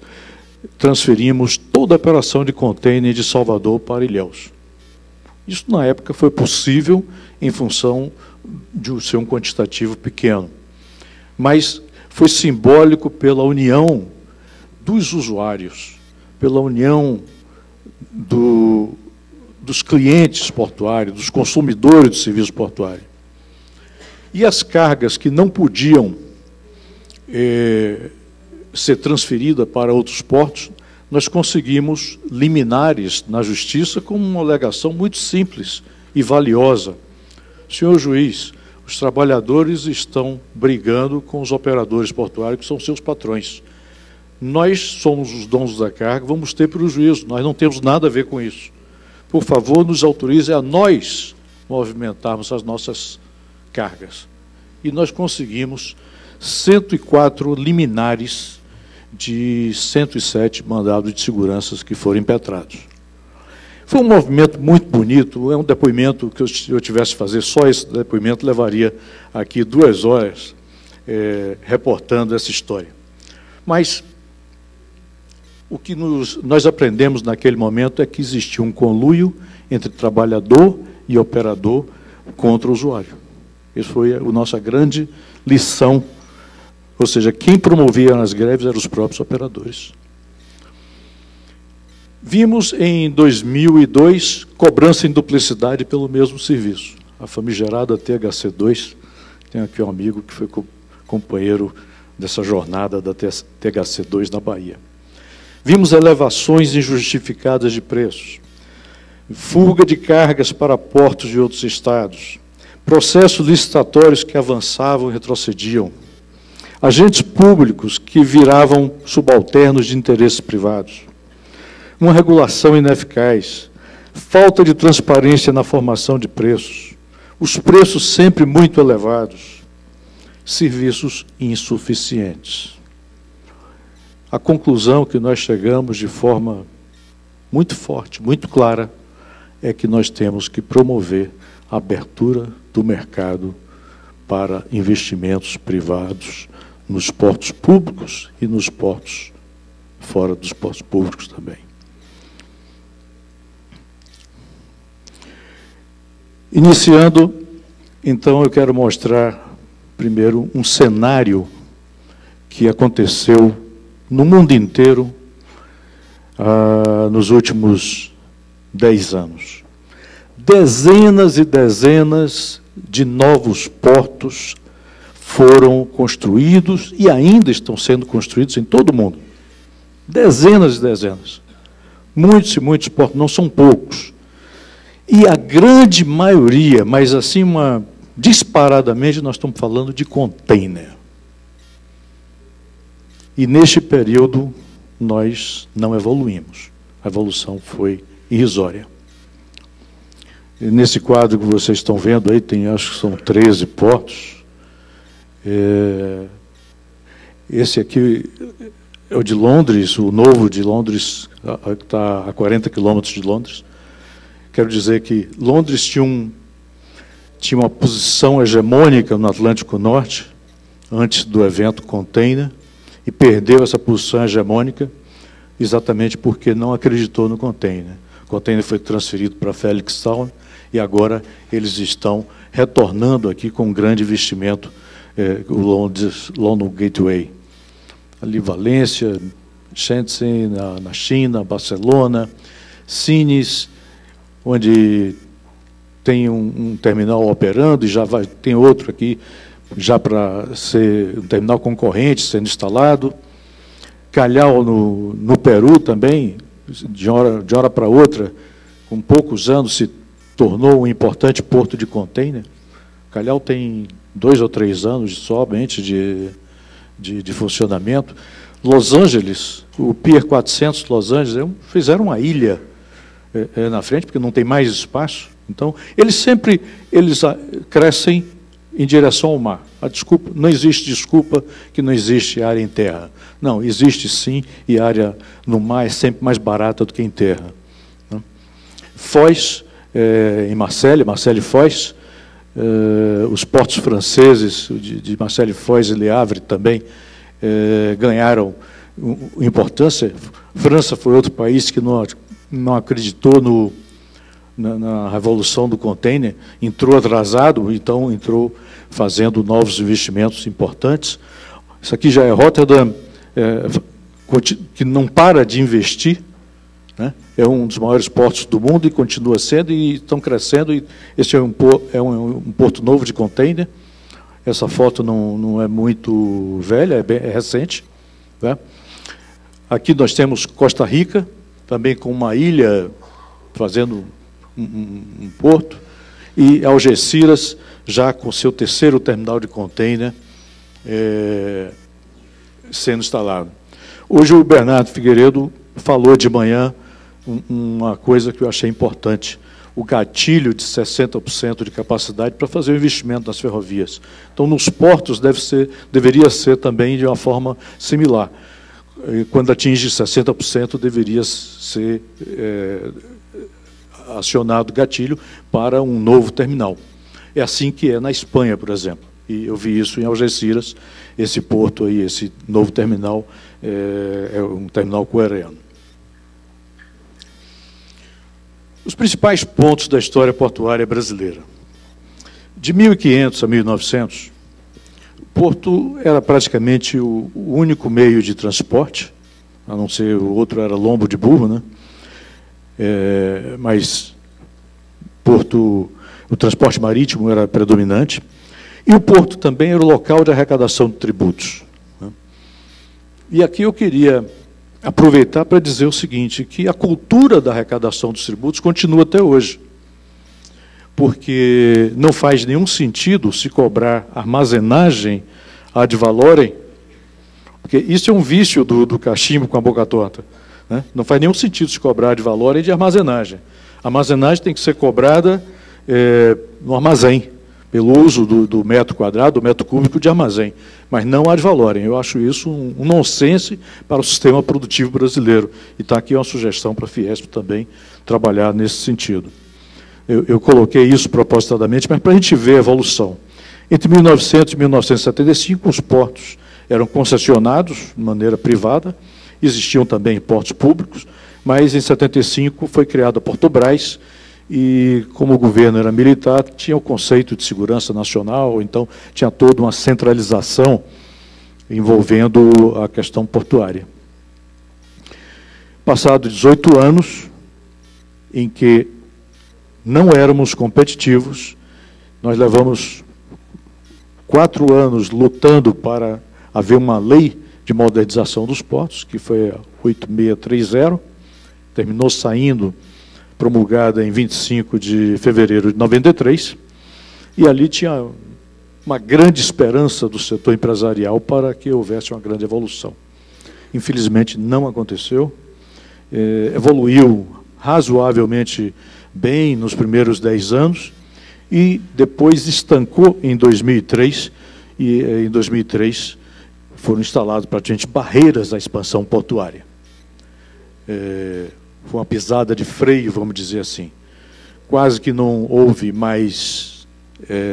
transferimos toda a operação de contêiner de Salvador para Ilhéus. Isso, na época, foi possível em função de ser um quantitativo pequeno. Mas foi simbólico pela união dos usuários, pela união dos clientes portuários, dos consumidores do serviço portuário. E as cargas que não podiam ser transferidas para outros portos, nós conseguimos liminares na Justiça com uma alegação muito simples e valiosa. Senhor juiz, os trabalhadores estão brigando com os operadores portuários, que são seus patrões. Nós somos os donos da carga, vamos ter prejuízo, nós não temos nada a ver com isso. Por favor, nos autorize a nós movimentarmos as nossas cargas. E nós conseguimos 104 liminares de 107 mandados de segurança que foram impetrados. Foi um movimento muito bonito, é um depoimento que se eu tivesse que fazer só esse depoimento, levaria aqui 2 horas reportando essa história. Mas o que nós aprendemos naquele momento é que existia um conluio entre trabalhador e operador contra o usuário. Isso foi a nossa grande lição, ou seja, quem promovia as greves eram os próprios operadores. Vimos em 2002 cobrança em duplicidade pelo mesmo serviço. A famigerada THC2, tem aqui um amigo que foi companheiro dessa jornada da THC2 na Bahia. Vimos elevações injustificadas de preços, fuga de cargas para portos de outros estados, processos licitatórios que avançavam e retrocediam, agentes públicos que viravam subalternos de interesses privados, uma regulação ineficaz, falta de transparência na formação de preços, os preços sempre muito elevados, serviços insuficientes. A conclusão que nós chegamos de forma muito forte, muito clara, é que nós temos que promover a abertura do mercado para investimentos privados nos portos públicos e nos portos fora dos portos públicos também. Iniciando, então, eu quero mostrar primeiro um cenário que aconteceu no mundo inteiro nos últimos 10 anos. Dezenas e dezenas de novos portos foram construídos e ainda estão sendo construídos em todo o mundo. Dezenas e dezenas. Muitos e muitos portos, não são poucos. E a grande maioria, mas assim, disparadamente, nós estamos falando de container. E neste período, nós não evoluímos. A evolução foi irrisória. E nesse quadro que vocês estão vendo aí, acho que são 13 portos. Esse aqui é o de Londres, o novo de Londres, que está a 40 quilômetros de Londres. Quero dizer que Londres tinha uma posição hegemônica no Atlântico Norte, antes do evento Container, e perdeu essa posição hegemônica, exatamente porque não acreditou no container. O container foi transferido para Felixstown e agora eles estão retornando aqui com um grande investimento, o London Gateway. Ali Valência, Shenzhen, na China, Barcelona, Sines, onde tem um terminal operando e já tem outro aqui, já para ser um terminal concorrente sendo instalado. Callao, no Peru, também, de hora para outra, com poucos anos, se tornou um importante porto de container. Callao tem 2 ou 3 anos somente de funcionamento. Los Angeles, o Pier 400 Los Angeles, fizeram uma ilha na frente, porque não tem mais espaço. Então, eles crescem em direção ao mar. Não existe desculpa que não existe área em terra. Não, existe sim, e área no mar é sempre mais barata do que em terra. Foz, em Marseille e Foz, os portos franceses de Marseille, Foz e Le Havre também ganharam importância. França foi outro país que não acreditou na revolução do container, entrou atrasado, então entrou fazendo novos investimentos importantes. Isso aqui já é Rotterdam, que não para de investir, né? É um dos maiores portos do mundo e continua sendo, e estão crescendo. E esse é um porto novo de container. Essa foto não é muito velha, é recente, né? Aqui nós temos Costa Rica, também com uma ilha fazendo um porto, e Algeciras, já com seu 3º terminal de container sendo instalado. Hoje o Bernardo Figueiredo falou de manhã uma coisa que eu achei importante, o gatilho de 60% de capacidade para fazer o investimento nas ferrovias. Então, nos portos deveria ser também de uma forma similar. Quando atinge 60%, deveria ser acionado gatilho para um novo terminal. É assim que é na Espanha, por exemplo. E eu vi isso em Algeciras, esse porto aí, esse novo terminal, é um terminal coreano. Os principais pontos da história portuária brasileira. De 1500 a 1900, o porto era praticamente o único meio de transporte, a não ser o outro era lombo de burro, né? Mas o transporte marítimo era predominante, e o porto também era o local de arrecadação de tributos, né? E aqui eu queria aproveitar para dizer o seguinte, que a cultura da arrecadação dos tributos continua até hoje, porque não faz nenhum sentido se cobrar armazenagem ad valorem, porque isso é um vício do cachimbo com a boca torta, né? Não faz nenhum sentido se cobrar ad valorem de armazenagem. A armazenagem tem que ser cobrada no armazém, pelo uso do metro quadrado, do metro cúbico de armazém, mas não ad valorem. Eu acho isso um nonsense para o sistema produtivo brasileiro. E está aqui uma sugestão para a Fiesp também trabalhar nesse sentido. Eu coloquei isso propositadamente, mas para a gente ver a evolução. Entre 1900 e 1975, os portos eram concessionados de maneira privada, existiam também portos públicos, mas em 75 foi criada a Portobras, e como o governo era militar, tinha o conceito de segurança nacional, então tinha toda uma centralização envolvendo a questão portuária. Passado 18 anos, em que não éramos competitivos, nós levamos 4 anos lutando para haver uma lei de modernização dos portos, que foi a 8630, terminou saindo, promulgada em 25 de fevereiro de 93, e ali tinha uma grande esperança do setor empresarial para que houvesse uma grande evolução. Infelizmente, não aconteceu. Evoluiu razoavelmente bem nos primeiros 10 anos, e depois estancou em 2003, e em 2003 foram instaladas praticamente barreiras à expansão portuária. Foi uma pisada de freio, vamos dizer assim. Quase que não houve mais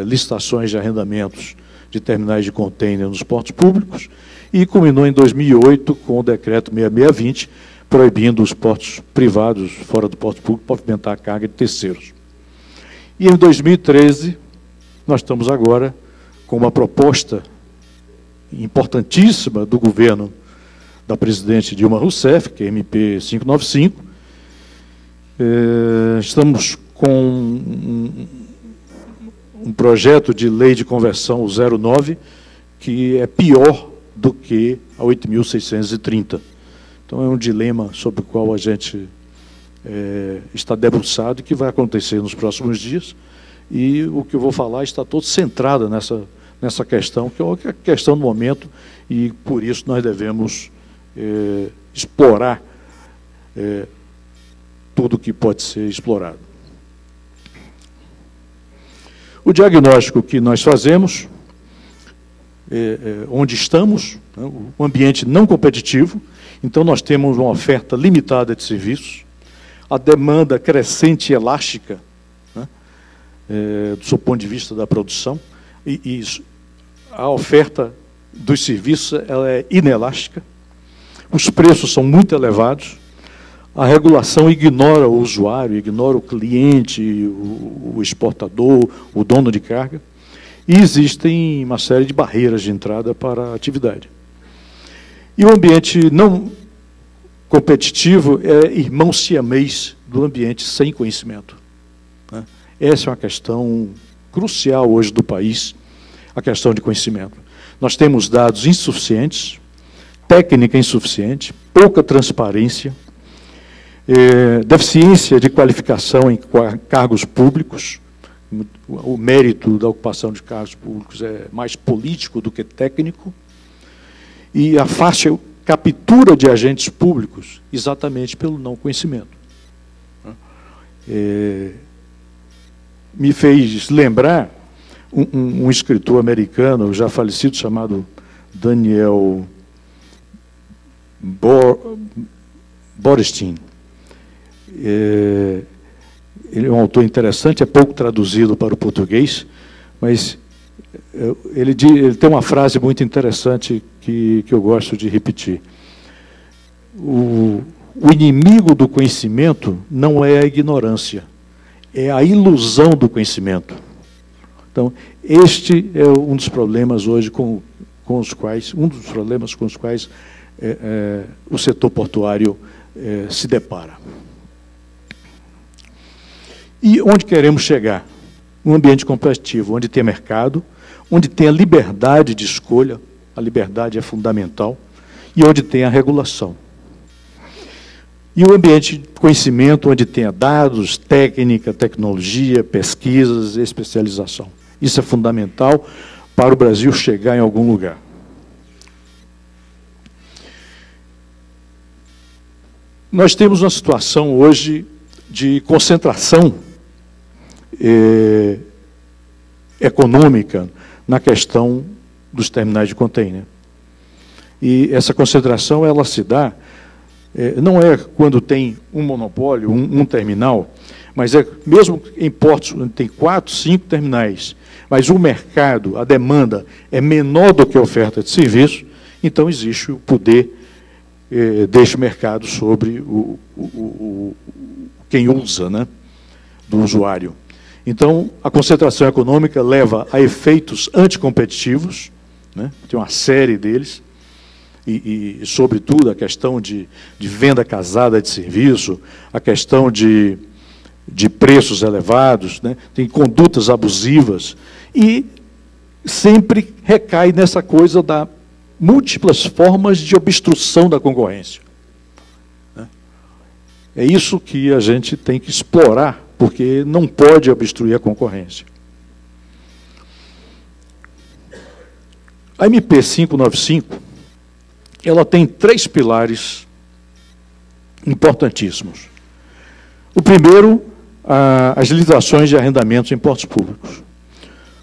licitações de arrendamentos de terminais de contêiner nos portos públicos, e culminou em 2008 com o decreto 6620, proibindo os portos privados, fora do porto público, movimentar a carga de terceiros. E em 2013, nós estamos agora com uma proposta importantíssima do governo da presidente Dilma Rousseff, que é a MP 595. Estamos com um projeto de lei de conversão 09, que é pior do que a 8.630. Então, é um dilema sobre o qual a gente está debruçado e que vai acontecer nos próximos dias. E o que eu vou falar está todo centrado nessa questão, que é a questão do momento, e por isso nós devemos explorar tudo que pode ser explorado. O diagnóstico que nós fazemos, onde estamos, né, um ambiente não competitivo, então nós temos uma oferta limitada de serviços, a demanda crescente e elástica, né, do seu ponto de vista da produção, e a oferta dos serviços ela é inelástica, os preços são muito elevados, a regulação ignora o usuário, ignora o cliente, o exportador, o dono de carga, e existem uma série de barreiras de entrada para a atividade. E o ambiente não competitivo é irmão siamês do ambiente sem conhecimento, né? Essa é uma questão crucial hoje do país, a questão de conhecimento. Nós temos dados insuficientes, técnica insuficiente, pouca transparência, deficiência de qualificação em cargos públicos. O mérito da ocupação de cargos públicos é mais político do que técnico, e a fácil captura de agentes públicos exatamente pelo não conhecimento. Me fez lembrar um escritor americano, já falecido, chamado Daniel Borstein. Ele é um autor interessante, é pouco traduzido para o português, mas ele tem uma frase muito interessante que eu gosto de repetir. O inimigo do conhecimento não é a ignorância, é a ilusão do conhecimento. Então, este é um dos problemas hoje com os quais o setor portuário se depara. E onde queremos chegar? Um ambiente competitivo, onde tem mercado, onde tem a liberdade de escolha, a liberdade é fundamental, e onde tem a regulação. E o ambiente de conhecimento, onde tenha dados, técnica, tecnologia, pesquisas, especialização. Isso é fundamental para o Brasil chegar em algum lugar. Nós temos uma situação hoje de concentração econômica na questão dos terminais de container. E essa concentração ela se dá, não é quando tem um monopólio, um terminal, mas é mesmo em portos onde tem 4, 5 terminais, mas o mercado, a demanda é menor do que a oferta de serviço, então existe o poder deste mercado sobre quem usa, né, do usuário. Então, a concentração econômica leva a efeitos anticompetitivos, né, tem uma série deles, e sobretudo, a questão de venda casada de serviço, a questão de preços elevados, né, tem condutas abusivas, e sempre recai nessa coisa da múltiplas formas de obstrução da concorrência. É isso que a gente tem que explorar, porque não pode obstruir a concorrência. A MP 595, ela tem 3 pilares importantíssimos. O primeiro, as licitações de arrendamentos em portos públicos.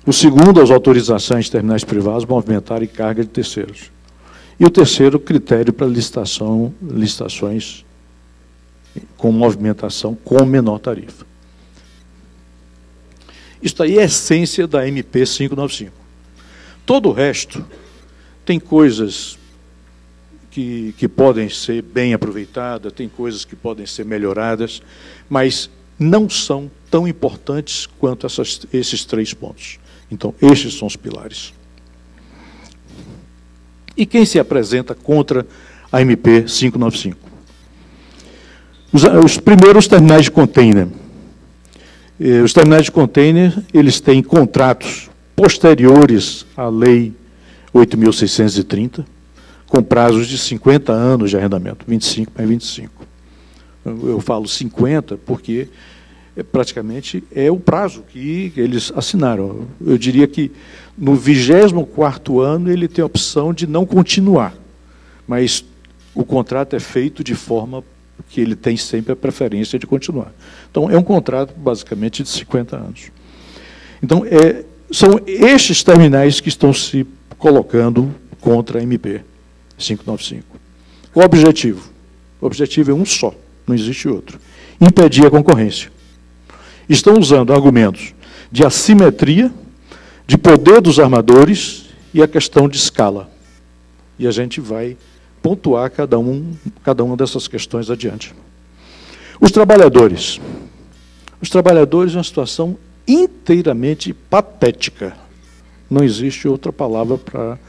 O segundo, as autorizações de terminais privados movimentarem carga de terceiros. E o terceiro, critério para licitações com movimentação com menor tarifa. Isso aí é a essência da MP 595. Todo o resto tem coisas que podem ser bem aproveitadas, tem coisas que podem ser melhoradas, mas não são tão importantes quanto esses 3 pontos. Então, estes são os pilares. E quem se apresenta contra a MP 595? Os primeiros terminais de container. Os terminais de container, eles têm contratos posteriores à Lei 8.630, com prazos de 50 anos de arrendamento, 25 mais 25. Eu falo 50 porque praticamente é o prazo que eles assinaram. Eu diria que no 24º ano ele tem a opção de não continuar, mas o contrato é feito de forma que ele tem sempre a preferência de continuar. Então, é um contrato basicamente de 50 anos. Então, são estes terminais que estão se colocando contra a MP 595. Qual o objetivo? O objetivo é um só, não existe outro. Impedir a concorrência. Estão usando argumentos de assimetria, de poder dos armadores e a questão de escala. E a gente vai pontuar cada uma dessas questões adiante. Os trabalhadores. Os trabalhadores é uma situação inteiramente patética. Não existe outra palavra para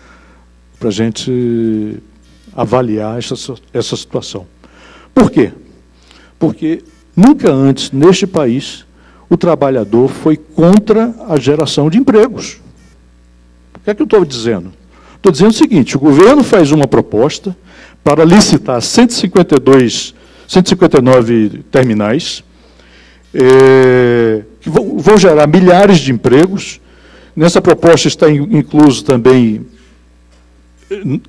a gente avaliar essa situação. Por quê? Porque nunca antes, neste país, o trabalhador foi contra a geração de empregos. O que é que eu estou dizendo? Estou dizendo o seguinte: o governo faz uma proposta para licitar 159 terminais, que vão gerar milhares de empregos. Nessa proposta está incluso também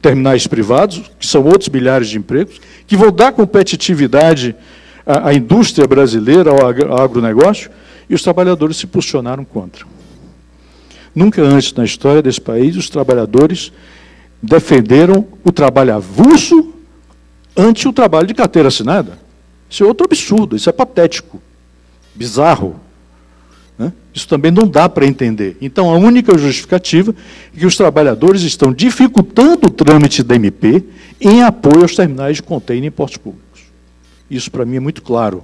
terminais privados, que são outros milhares de empregos, que vão dar competitividade à indústria brasileira, ao agronegócio, e os trabalhadores se posicionaram contra. Nunca antes na história desse país os trabalhadores defenderam o trabalho avulso ante o trabalho de carteira assinada. Isso é outro absurdo, isso é patético, bizarro, né? Isso também não dá para entender. Então, a única justificativa é que os trabalhadores estão dificultando o trâmite da MP em apoio aos terminais de container em portos públicos. Isso, para mim, é muito claro.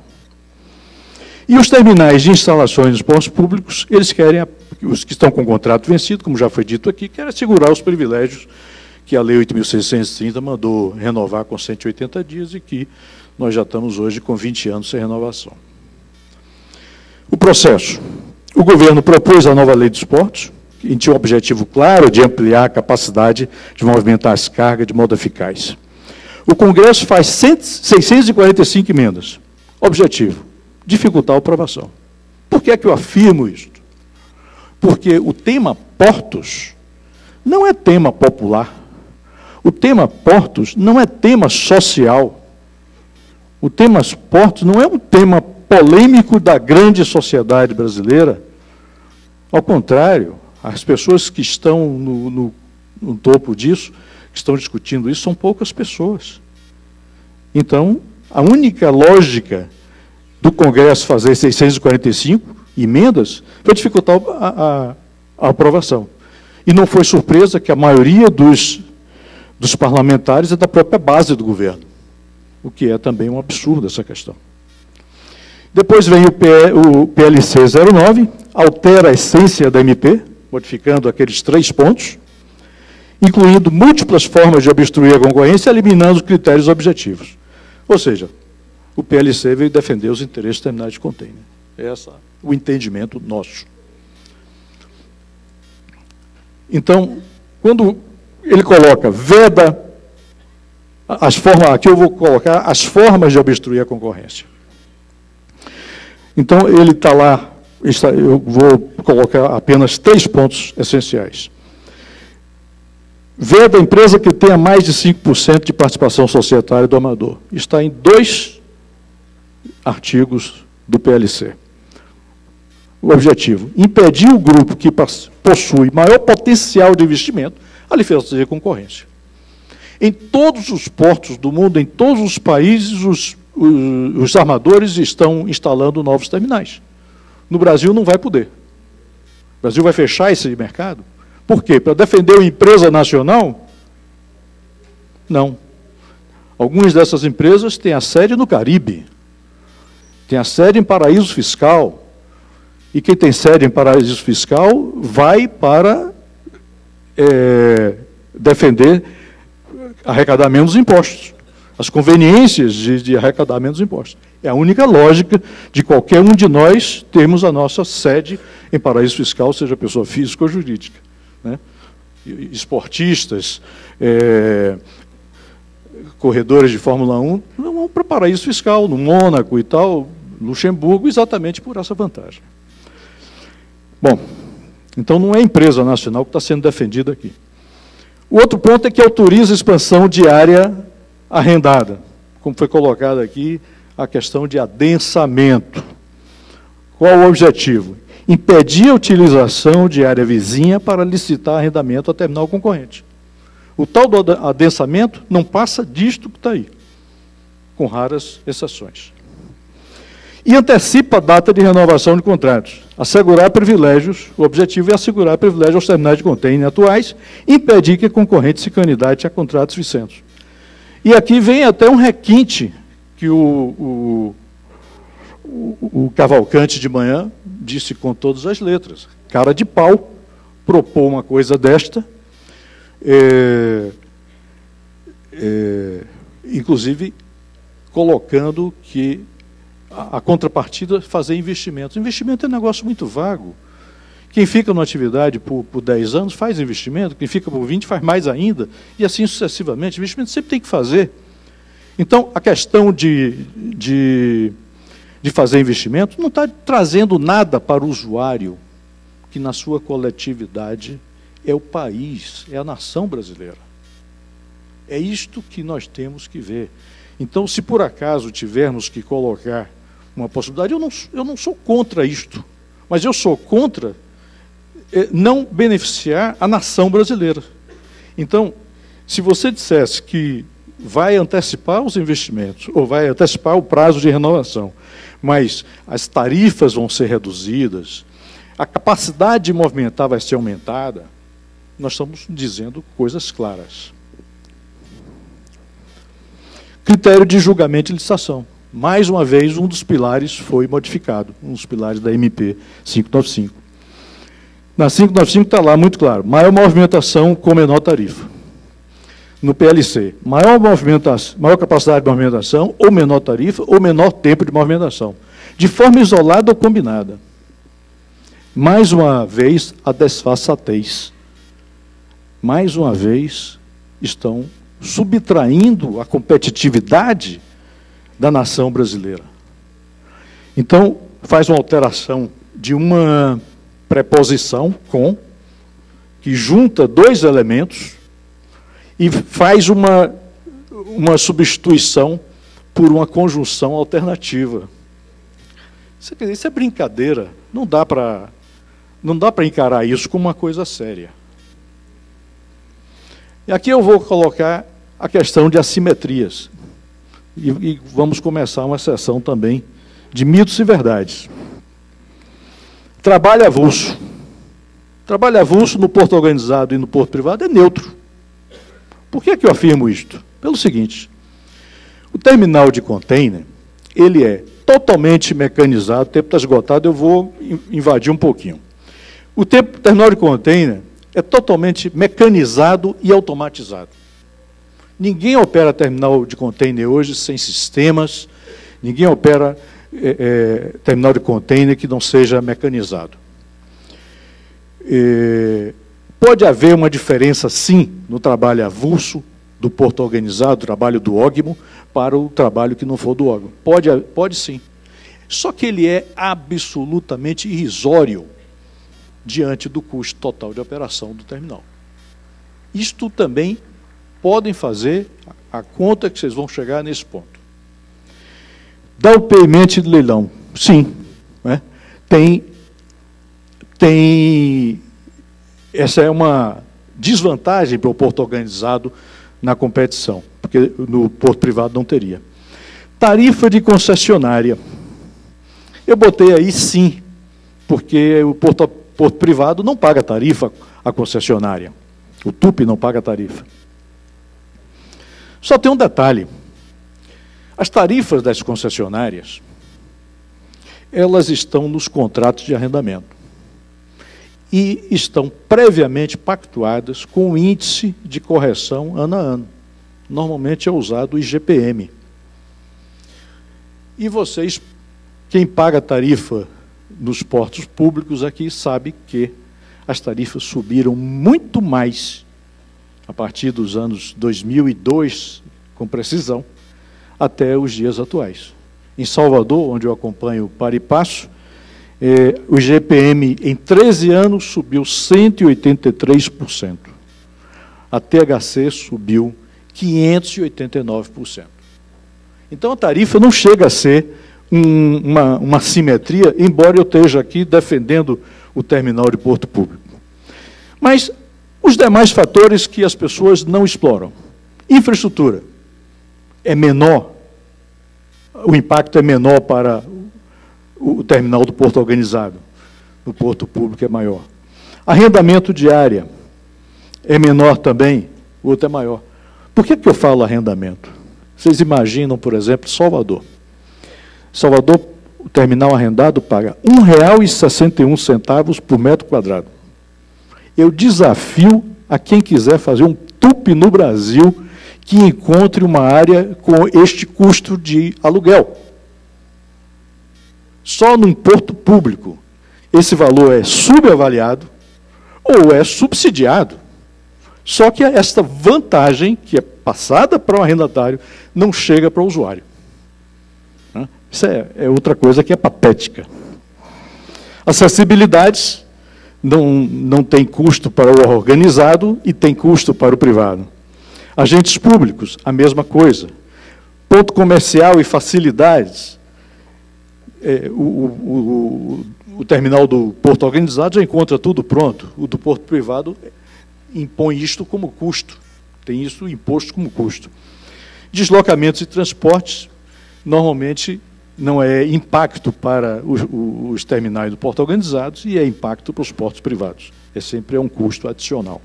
E os terminais de instalações nos portos públicos, eles querem, os que estão com o contrato vencido, como já foi dito aqui, querem assegurar os privilégios que a Lei 8.630 mandou renovar com 180 dias e que nós já estamos hoje com 20 anos sem renovação. O processo. O governo propôs a nova Lei dos Portos, que tinha um objetivo claro de ampliar a capacidade de movimentar as cargas de modo eficaz. O Congresso faz 645 emendas. Objetivo: dificultar a aprovação. Por que é que eu afirmo isso? Porque o tema portos não é tema popular. O tema portos não é tema social. O tema portos não é um tema polêmico da grande sociedade brasileira. Ao contrário, as pessoas que estão no topo disso, que estão discutindo isso, são poucas pessoas. Então, a única lógica do Congresso fazer 645 emendas foi dificultar a aprovação. E não foi surpresa que a maioria dos parlamentares é da própria base do governo, o que é também um absurdo essa questão. Depois vem o PLC 09, altera a essência da MP, modificando aqueles 3 pontos, incluindo múltiplas formas de obstruir a concorrência, eliminando os critérios objetivos. Ou seja, o PLC veio defender os interesses dos terminais de container. Esse é o entendimento nosso. Então, quando ele coloca, veda as formas, aqui eu vou colocar as formas de obstruir a concorrência. Então, ele está lá, eu vou colocar apenas 3 pontos essenciais. Veda a empresa que tenha mais de 5% de participação societária do armador. Está em 2 artigos do PLC. O objetivo: impedir o grupo que possui maior potencial de investimento a lhe fazer concorrência. Em todos os portos do mundo, em todos os países, os armadores estão instalando novos terminais. No Brasil não vai poder. O Brasil vai fechar esse mercado? Por quê? Para defender uma empresa nacional? Não. Algumas dessas empresas têm a sede no Caribe, têm a sede em paraíso fiscal, e quem tem sede em paraíso fiscal vai para defender arrecadar menos impostos, as conveniências de arrecadar menos impostos. É a única lógica de qualquer um de nós termos a nossa sede em paraíso fiscal, seja pessoa física ou jurídica, né? Esportistas, corredores de Fórmula 1, vão para paraíso fiscal, no Mônaco e tal, Luxemburgo, exatamente por essa vantagem. Bom, então não é empresa nacional que está sendo defendida aqui. O outro ponto é que autoriza a expansão de área arrendada, como foi colocado aqui, a questão de adensamento. Qual o objetivo? Impedir a utilização de área vizinha para licitar arrendamento a terminal concorrente. O tal do adensamento não passa disto que está aí, com raras exceções. E antecipa a data de renovação de contratos. Assegurar privilégios, o objetivo é assegurar privilégios aos terminais de contêiner atuais, impedir que a concorrente se candidate a contratos vicentos. E aqui vem até um requinte que o Cavalcante de manhã disse com todas as letras. Cara de pau, propor uma coisa desta, inclusive colocando que a contrapartida fazer investimentos. Investimento é um negócio muito vago. Quem fica numa atividade por 10 anos faz investimento, quem fica por 20 faz mais ainda, e assim sucessivamente. Investimento sempre tem que fazer. Então, a questão de fazer investimento não está trazendo nada para o usuário, que na sua coletividade é o país, é a nação brasileira. É isto que nós temos que ver. Então, se por acaso tivermos que colocar uma possibilidade, eu não sou contra isto, mas eu sou contra não beneficiar a nação brasileira. Então, se você dissesse que vai antecipar os investimentos, ou vai antecipar o prazo de renovação, mas as tarifas vão ser reduzidas, a capacidade de movimentar vai ser aumentada, nós estamos dizendo coisas claras. Critério de julgamento e licitação. Mais uma vez, um dos pilares foi modificado, um dos pilares da MP 595. Na 595 está lá muito claro, maior movimentação com menor tarifa. No PLC, maior capacidade de movimentação, ou menor tarifa, ou menor tempo de movimentação. De forma isolada ou combinada. Mais uma vez, a desfaçatez. Mais uma vez, estão subtraindo a competitividade da nação brasileira. Então, faz uma alteração de uma preposição com, que junta dois elementos e faz uma substituição por uma conjunção alternativa. Isso é brincadeira. Não dá para encarar isso como uma coisa séria. E aqui eu vou colocar a questão de assimetrias. E vamos começar uma sessão também de mitos e verdades. Trabalho avulso. Trabalho avulso no porto organizado e no porto privado é neutro. Por que eu afirmo isto? Pelo seguinte, o terminal de container, ele é totalmente mecanizado, o tempo está esgotado, eu vou invadir um pouquinho. O terminal de container é totalmente mecanizado e automatizado. Ninguém opera terminal de container hoje sem sistemas, ninguém opera terminal de container que não seja mecanizado. Pode haver uma diferença, sim, no trabalho avulso do porto organizado, do trabalho do ógmo, para o trabalho que não for do ógmo. Pode sim. Só que ele é absolutamente irrisório diante do custo total de operação do terminal. Isto também podem fazer a conta que vocês vão chegar nesse ponto. Down payment de leilão. Sim. Né? Essa é uma desvantagem para o porto organizado na competição, porque no porto privado não teria. Tarifa de concessionária. Eu botei aí sim, porque o porto privado não paga tarifa à concessionária. O TUP não paga tarifa. Só tem um detalhe. As tarifas das concessionárias, elas estão nos contratos de arrendamento e estão previamente pactuadas com o índice de correção ano a ano. Normalmente é usado o IGPM. E vocês, quem paga a tarifa nos portos públicos aqui, sabe que as tarifas subiram muito mais a partir dos anos 2002, com precisão, até os dias atuais. Em Salvador, onde eu acompanho o par e passo, o IGPM em 13 anos subiu 183%. A THC subiu 589%. Então a tarifa não chega a ser uma simetria, embora eu esteja aqui defendendo o terminal de Porto Público. Mas os demais fatores que as pessoas não exploram. Infraestrutura é menor, o impacto é menor para o terminal do Porto Organizado, no Porto Público é maior. Arrendamento de área é menor também, o outro é maior. Por que eu falo arrendamento? Vocês imaginam, por exemplo, Salvador. Salvador, o terminal arrendado paga R$ 1,61 por metro quadrado. Eu desafio a quem quiser fazer um TUP no Brasil que encontre uma área com este custo de aluguel. Só num porto público, esse valor é subavaliado ou é subsidiado. Só que esta vantagem, que é passada para o arrendatário, não chega para o usuário. Isso é outra coisa que é patética. Acessibilidades não tem custo para o organizado e tem custo para o privado. Agentes públicos, a mesma coisa. Ponto comercial e facilidades. O terminal do Porto Organizado já encontra tudo pronto. O do Porto Privado impõe isto como custo. Tem isso imposto como custo. Deslocamentos e transportes, normalmente, não é impacto para os terminais do Porto Organizado e é impacto para os portos privados. Sempre um custo adicional.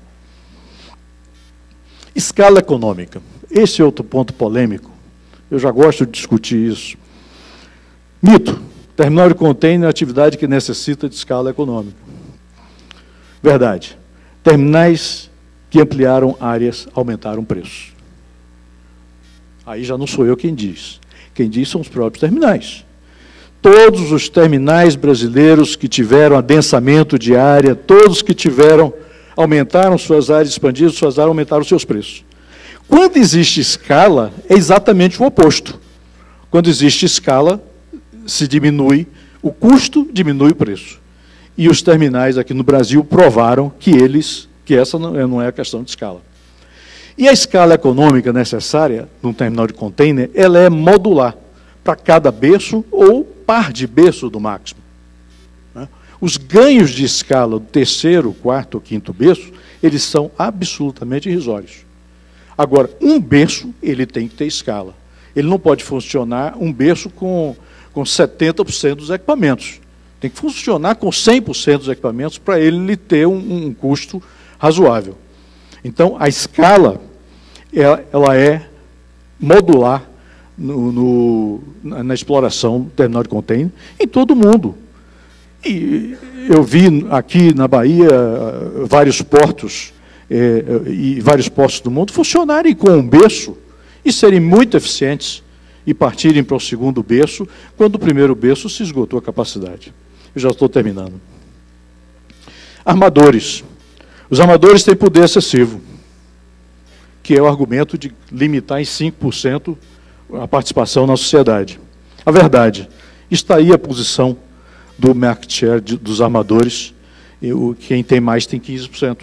Escala econômica. Esse é outro ponto polêmico. Eu já gosto de discutir isso. Mito. Terminal de container é uma atividade que necessita de escala econômica. Verdade. Terminais que ampliaram áreas aumentaram preços. Aí já não sou eu quem diz. Quem diz são os próprios terminais. Todos os terminais brasileiros que tiveram adensamento de área, todos que aumentaram suas áreas, expandiram suas áreas, aumentaram seus preços. Quando existe escala, é exatamente o oposto. Quando existe escala, se diminui o custo, diminui o preço. E os terminais aqui no Brasil provaram que essa não é a questão de escala. E a escala econômica necessária num terminal de container, ela é modular para cada berço ou par de berço do máximo. Os ganhos de escala do terceiro, quarto ou quinto berço, eles são absolutamente irrisórios. Agora, um berço, ele tem que ter escala. Ele não pode funcionar um berço com 70% dos equipamentos. Tem que funcionar com 100% dos equipamentos para ele ter um custo razoável. Então, a escala, ela é modular na exploração do terminal de container em todo o mundo. E eu vi aqui na Bahia vários portos e vários portos do mundo funcionarem com um berço e serem muito eficientes e partirem para o segundo berço quando o primeiro berço se esgotou a capacidade. Eu já estou terminando. Armadores. Os armadores têm poder excessivo, que é o argumento de limitar em 5% a participação na sociedade. A verdade, está aí a posição do market share dos armadores, quem tem mais tem 15%.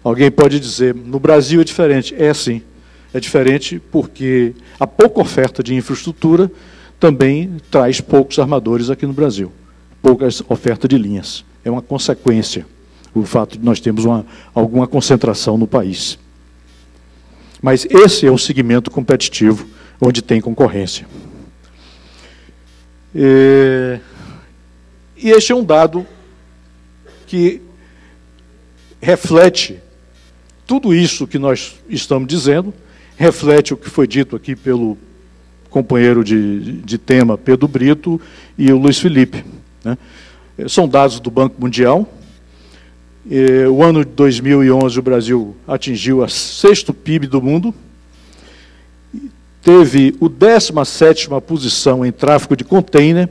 Alguém pode dizer, no Brasil é diferente. É sim, é diferente porque a pouca oferta de infraestrutura também traz poucos armadores aqui no Brasil, pouca oferta de linhas. É uma consequência o fato de nós termos alguma concentração no país. Mas esse é o segmento competitivo onde tem concorrência. E este é um dado que reflete tudo isso que nós estamos dizendo, reflete o que foi dito aqui pelo companheiro de tema Pedro Brito e o Luiz Felipe, né? São dados do Banco Mundial. O ano de 2011, o Brasil atingiu a 6º PIB do mundo, teve o 17ª posição em tráfego de container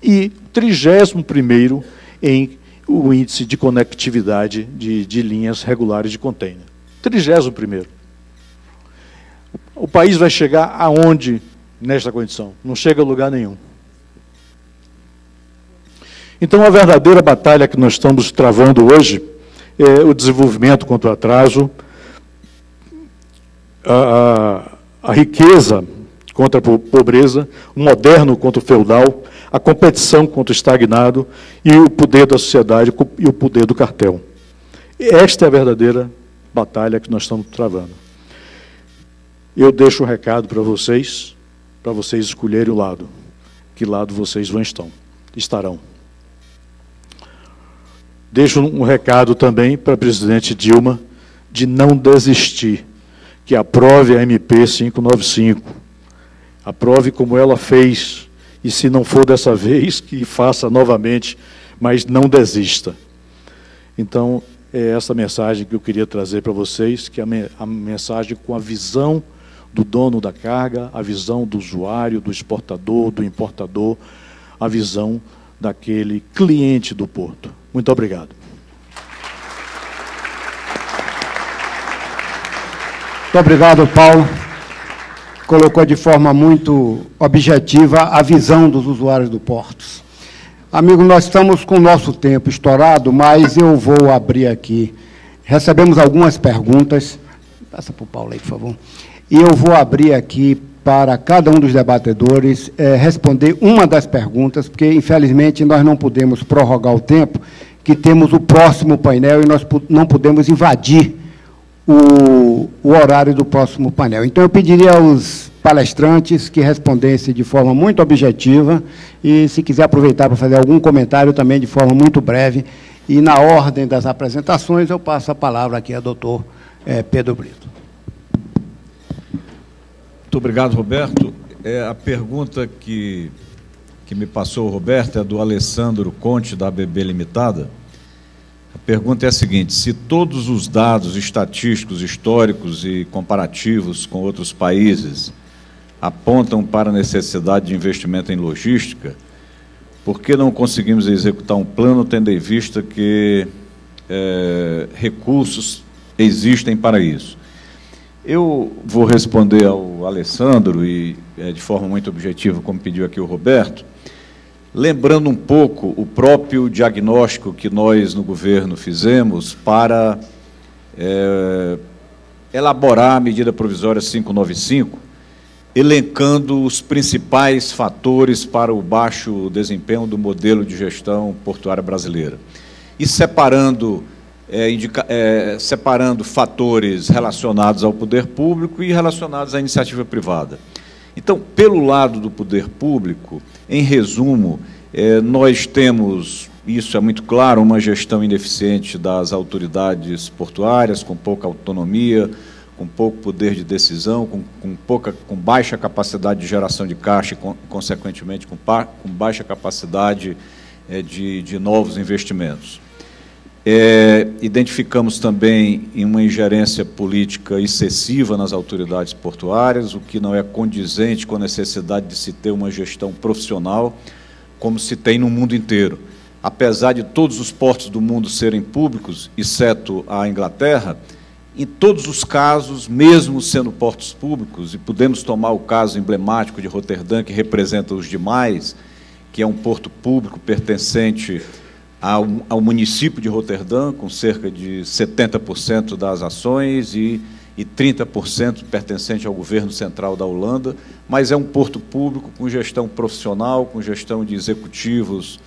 e 31º em o índice de conectividade de linhas regulares de container. 31º. O país vai chegar aonde nesta condição? Não chega a lugar nenhum. Então, a verdadeira batalha que nós estamos travando hoje é o desenvolvimento contra o atraso, a riqueza contra a pobreza, o moderno contra o feudal, a competição contra o estagnado e o poder da sociedade e o poder do cartel. Esta é a verdadeira batalha que nós estamos travando. Eu deixo um recado para vocês escolherem o lado. Que lado vocês estarão. Deixo um recado também para a presidente Dilma de não desistir, que aprove a MP 595. Aprove como ela fez, e se não for dessa vez, que faça novamente, mas não desista. Então, é essa mensagem que eu queria trazer para vocês, que é a mensagem com a visão do dono da carga, a visão do usuário, do exportador, do importador, a visão daquele cliente do porto. Muito obrigado. Muito obrigado, Paulo. Colocou de forma muito objetiva a visão dos usuários do portos. Amigo, nós estamos com o nosso tempo estourado, mas eu vou abrir aqui. Recebemos algumas perguntas. Passa para o Paulo aí, por favor. E eu vou abrir aqui para cada um dos debatedores responder uma das perguntas, porque, infelizmente, nós não podemos prorrogar o tempo, que temos o próximo painel e nós não podemos invadir o horário do próximo painel. Então, eu pediria aos palestrantes que respondessem de forma muito objetiva e, se quiser aproveitar para fazer algum comentário também de forma muito breve. E, na ordem das apresentações, eu passo a palavra aqui ao doutor Pedro Brito. Muito obrigado, Roberto. A pergunta que me passou o Roberto é do Alessandro Conte, da ABB Limitada. A pergunta é a seguinte: se todos os dados estatísticos, históricos e comparativos com outros países apontam para a necessidade de investimento em logística, por que não conseguimos executar um plano tendo em vista que recursos existem para isso? Eu vou responder ao Alessandro, e de forma muito objetiva, como pediu aqui o Roberto, lembrando um pouco o próprio diagnóstico que nós, no governo, fizemos para elaborar a medida provisória 595, elencando os principais fatores para o baixo desempenho do modelo de gestão portuária brasileira. E separando fatores relacionados ao poder público e relacionados à iniciativa privada. Então, pelo lado do poder público, em resumo, nós temos, isso é muito claro, uma gestão ineficiente das autoridades portuárias, com pouca autonomia, com pouco poder de decisão, com baixa capacidade de geração de caixa e, consequentemente, com baixa capacidade de novos investimentos. Identificamos também uma ingerência política excessiva nas autoridades portuárias, o que não é condizente com a necessidade de se ter uma gestão profissional, como se tem no mundo inteiro. Apesar de todos os portos do mundo serem públicos, exceto a Inglaterra, em todos os casos, mesmo sendo portos públicos, e podemos tomar o caso emblemático de Roterdã, que representa os demais, que é um porto público pertencente ao município de Roterdã, com cerca de 70% das ações e 30% pertencente ao governo central da Holanda, mas é um porto público com gestão profissional, com gestão de executivos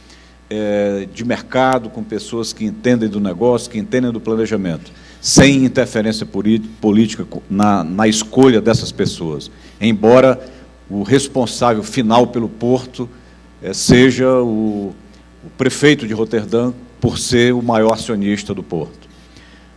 de mercado, com pessoas que entendem do negócio, que entendem do planejamento, sem interferência política na escolha dessas pessoas, embora o responsável final pelo porto seja o prefeito de Roterdã, por ser o maior acionista do porto.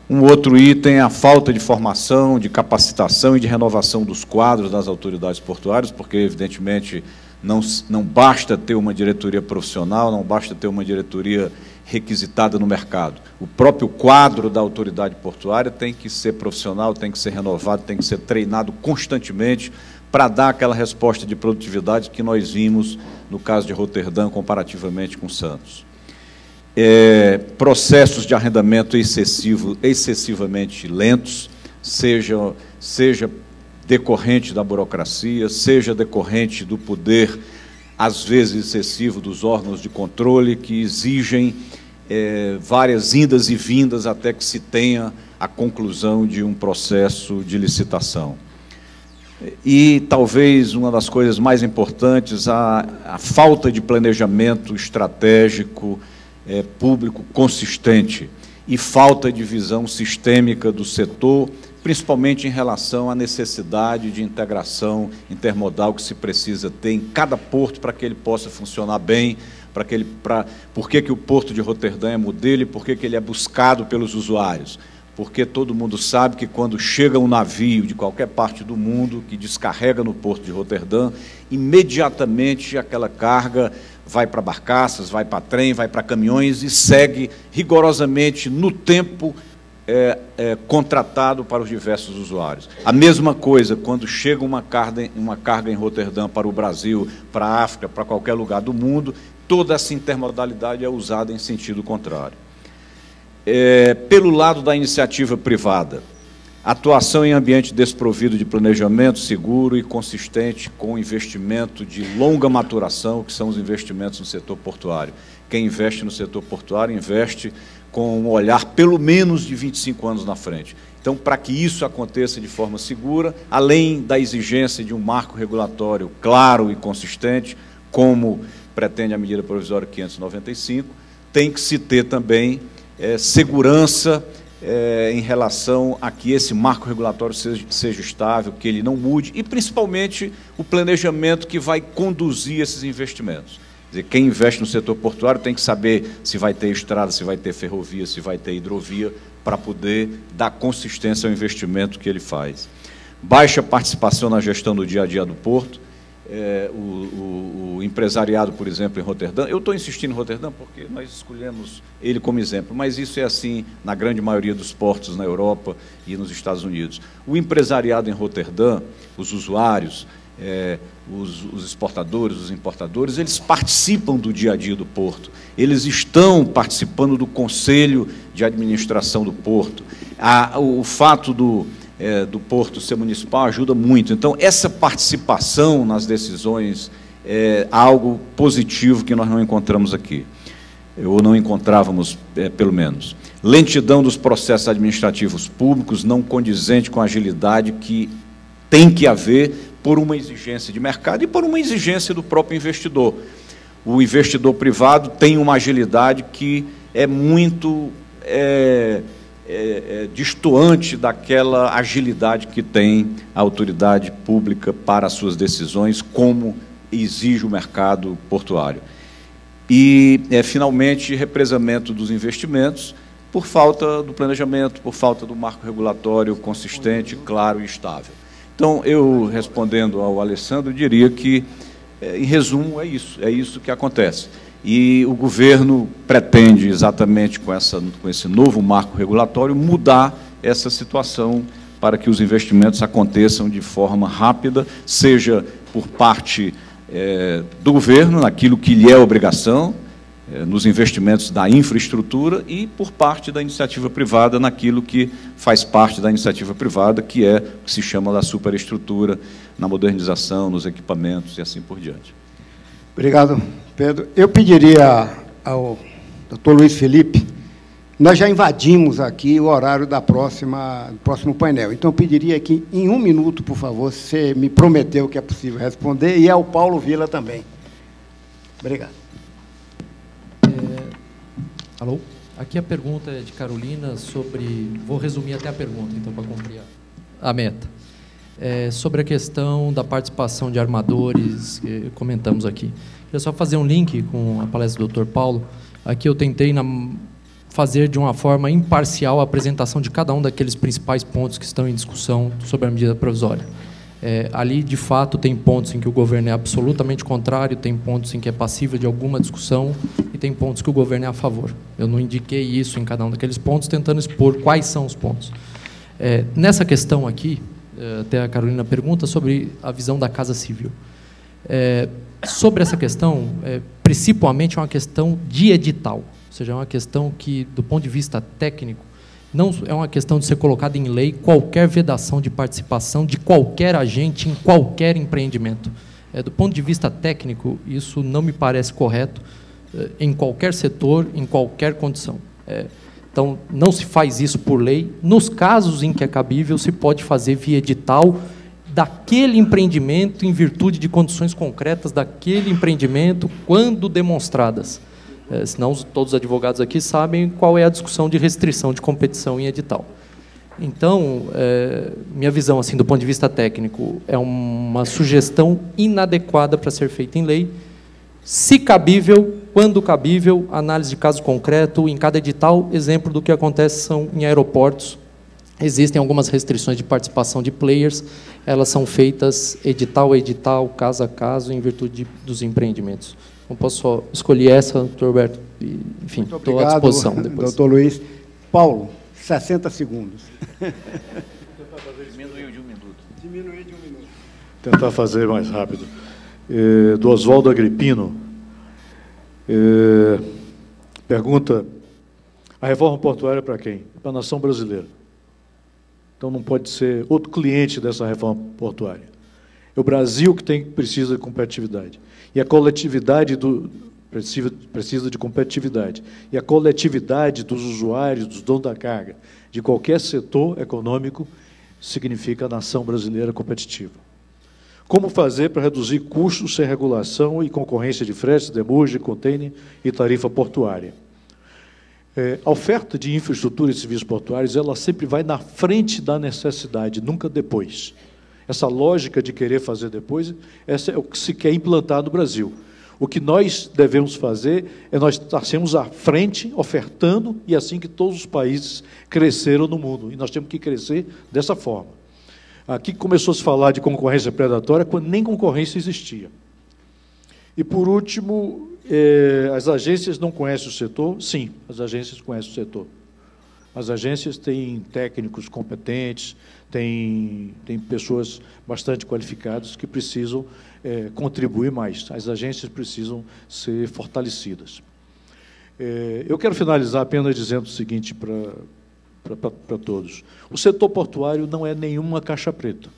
Um outro item é a falta de formação, de capacitação e de renovação dos quadros das autoridades portuárias, porque, evidentemente, não basta ter uma diretoria profissional, não basta ter uma diretoria requisitada no mercado. O próprio quadro da autoridade portuária tem que ser profissional, tem que ser renovado, tem que ser treinado constantemente para dar aquela resposta de produtividade que nós vimos no caso de Roterdã, comparativamente com Santos. Processos de arrendamento excessivamente lentos, seja decorrente da burocracia, seja decorrente do poder, às vezes excessivo, dos órgãos de controle, que exigem várias indas e vindas até que se tenha a conclusão de um processo de licitação. E, talvez, uma das coisas mais importantes, a falta de planejamento estratégico público consistente e falta de visão sistêmica do setor, principalmente em relação à necessidade de integração intermodal que se precisa ter em cada porto para que ele possa funcionar bem, por que o Porto de Roterdã é modelo e por que ele é buscado pelos usuários. Porque todo mundo sabe que quando chega um navio de qualquer parte do mundo que descarrega no Porto de Roterdã, imediatamente aquela carga vai para barcaças, vai para trem, vai para caminhões e segue rigorosamente no tempo contratado para os diversos usuários. A mesma coisa quando chega uma carga em Roterdã para o Brasil, para a África, para qualquer lugar do mundo, toda essa intermodalidade é usada em sentido contrário. Pelo lado da iniciativa privada, atuação em ambiente desprovido de planejamento seguro e consistente com investimento de longa maturação, que são os investimentos no setor portuário. Quem investe no setor portuário investe com um olhar pelo menos de 25 anos na frente. Então, para que isso aconteça de forma segura, além da exigência de um marco regulatório claro e consistente, como pretende a medida provisória 595, tem que se ter também segurança em relação a que esse marco regulatório seja estável, que ele não mude, e principalmente o planejamento que vai conduzir esses investimentos. Quer dizer, quem investe no setor portuário tem que saber se vai ter estrada, se vai ter ferrovia, se vai ter hidrovia, para poder dar consistência ao investimento que ele faz. Baixa participação na gestão do dia a dia do porto. O empresariado, por exemplo, em Roterdã, eu estou insistindo em Roterdã porque nós escolhemos ele como exemplo, mas isso é assim na grande maioria dos portos na Europa e nos Estados Unidos. O empresariado em Roterdã, os usuários, os exportadores, os importadores, eles participam do dia a dia do porto, eles estão participando do conselho de administração do porto. O fato do porto ser municipal ajuda muito. Então, essa participação nas decisões é algo positivo que nós não encontramos aqui, ou não encontrávamos, pelo menos. Lentidão dos processos administrativos públicos, não condizente com a agilidade que tem que haver por uma exigência de mercado e por uma exigência do próprio investidor. O investidor privado tem uma agilidade que é muito destoante daquela agilidade que tem a autoridade pública para as suas decisões, como exige o mercado portuário. E, finalmente, represamento dos investimentos por falta do planejamento, por falta do marco regulatório consistente, claro e estável. Então, eu, respondendo ao Alessandro, diria que, em resumo, é isso que acontece. E o governo pretende, exatamente com esse novo marco regulatório, mudar essa situação para que os investimentos aconteçam de forma rápida, seja por parte do governo, naquilo que lhe é obrigação, nos investimentos da infraestrutura, e por parte da iniciativa privada, naquilo que faz parte da iniciativa privada, que é o que se chama da superestrutura, na modernização, nos equipamentos e assim por diante. Obrigado, Pedro. Eu pediria ao doutor Luiz Felipe, nós já invadimos aqui o horário do próximo painel, então eu pediria que, em 1 minuto, por favor, você me prometeu que é possível responder, e ao Paulo Vila também. Obrigado. Alô? Aqui a pergunta é de Carolina sobre... Vou resumir até a pergunta, então, para cumprir a meta. Sobre a questão da participação de armadores, que comentamos aqui. Queria só fazer um link com a palestra do Dr. Paulo. Aqui eu tentei fazer de uma forma imparcial a apresentação de cada um daqueles principais pontos que estão em discussão sobre a medida provisória. Ali, de fato, tem pontos em que o governo é absolutamente contrário, tem pontos em que é passível de alguma discussão e tem pontos que o governo é a favor. Eu não indiquei isso em cada um daqueles pontos, tentando expor quais são os pontos. Nessa questão aqui, até a Carolina pergunta sobre a visão da Casa Civil. Sobre essa questão, principalmente é uma questão de edital, ou seja, é uma questão que, do ponto de vista técnico, não é uma questão de ser colocada em lei qualquer vedação de participação de qualquer agente em qualquer empreendimento. Do ponto de vista técnico, isso não me parece correto em qualquer setor, em qualquer condição. Então, não se faz isso por lei. Nos casos em que é cabível, se pode fazer via edital daquele empreendimento em virtude de condições concretas daquele empreendimento, quando demonstradas. Senão todos os advogados aqui sabem qual é a discussão de restrição de competição em edital. Então, minha visão, assim, do ponto de vista técnico, é uma sugestão inadequada para ser feita em lei. Se cabível, quando cabível, análise de caso concreto em cada edital. Exemplo do que acontece são em aeroportos. Existem algumas restrições de participação de players, elas são feitas edital a edital, caso a caso, em virtude dos empreendimentos. Não posso só escolher essa, doutor Roberto, e, enfim, estou à disposição depois. Doutor Luiz. Paulo, 60 segundos. Diminuiu de 1 minuto. Diminuir de 1 minuto. Tentar fazer mais rápido. Do Oswaldo Agripino, pergunta, a reforma portuária é para quem? Para a nação brasileira. Então não pode ser outro cliente dessa reforma portuária. É o Brasil que precisa de competitividade. E a coletividade precisa de competitividade. E a coletividade dos usuários, dos donos da carga, de qualquer setor econômico, significa a nação brasileira competitiva. Como fazer para reduzir custos sem regulação e concorrência de fretes, demurge, container e tarifa portuária? A oferta de infraestrutura e serviços portuários, ela sempre vai na frente da necessidade, nunca depois. Essa lógica de querer fazer depois, essa é o que se quer implantar no Brasil. O que nós devemos fazer é nós estarmos à frente, ofertando, e assim que todos os países cresceram no mundo. E nós temos que crescer dessa forma. Aqui começou a se falar de concorrência predatória, quando nem concorrência existia. E, por último, as agências não conhecem o setor? Sim, as agências conhecem o setor. As agências têm técnicos competentes, têm pessoas bastante qualificadas que precisam contribuir mais. As agências precisam ser fortalecidas. Eu quero finalizar apenas dizendo o seguinte para todos. O setor portuário não é nenhuma caixa preta.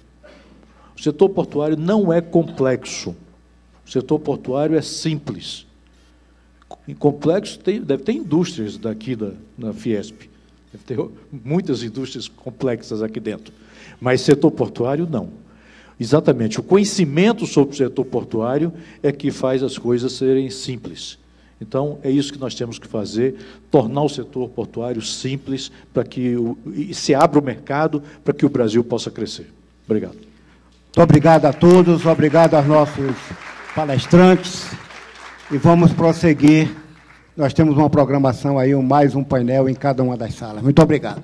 O setor portuário não é complexo. O setor portuário é simples. Em complexo, deve ter indústrias daqui na Fiesp. Deve ter muitas indústrias complexas aqui dentro. Mas setor portuário, não. Exatamente. O conhecimento sobre o setor portuário é que faz as coisas serem simples. Então, é isso que nós temos que fazer, tornar o setor portuário simples, para que se abra o mercado, para que o Brasil possa crescer. Obrigado. Muito obrigado a todos, obrigado aos nossos palestrantes, e vamos prosseguir. Nós temos uma programação aí, mais um painel em cada uma das salas. Muito obrigado.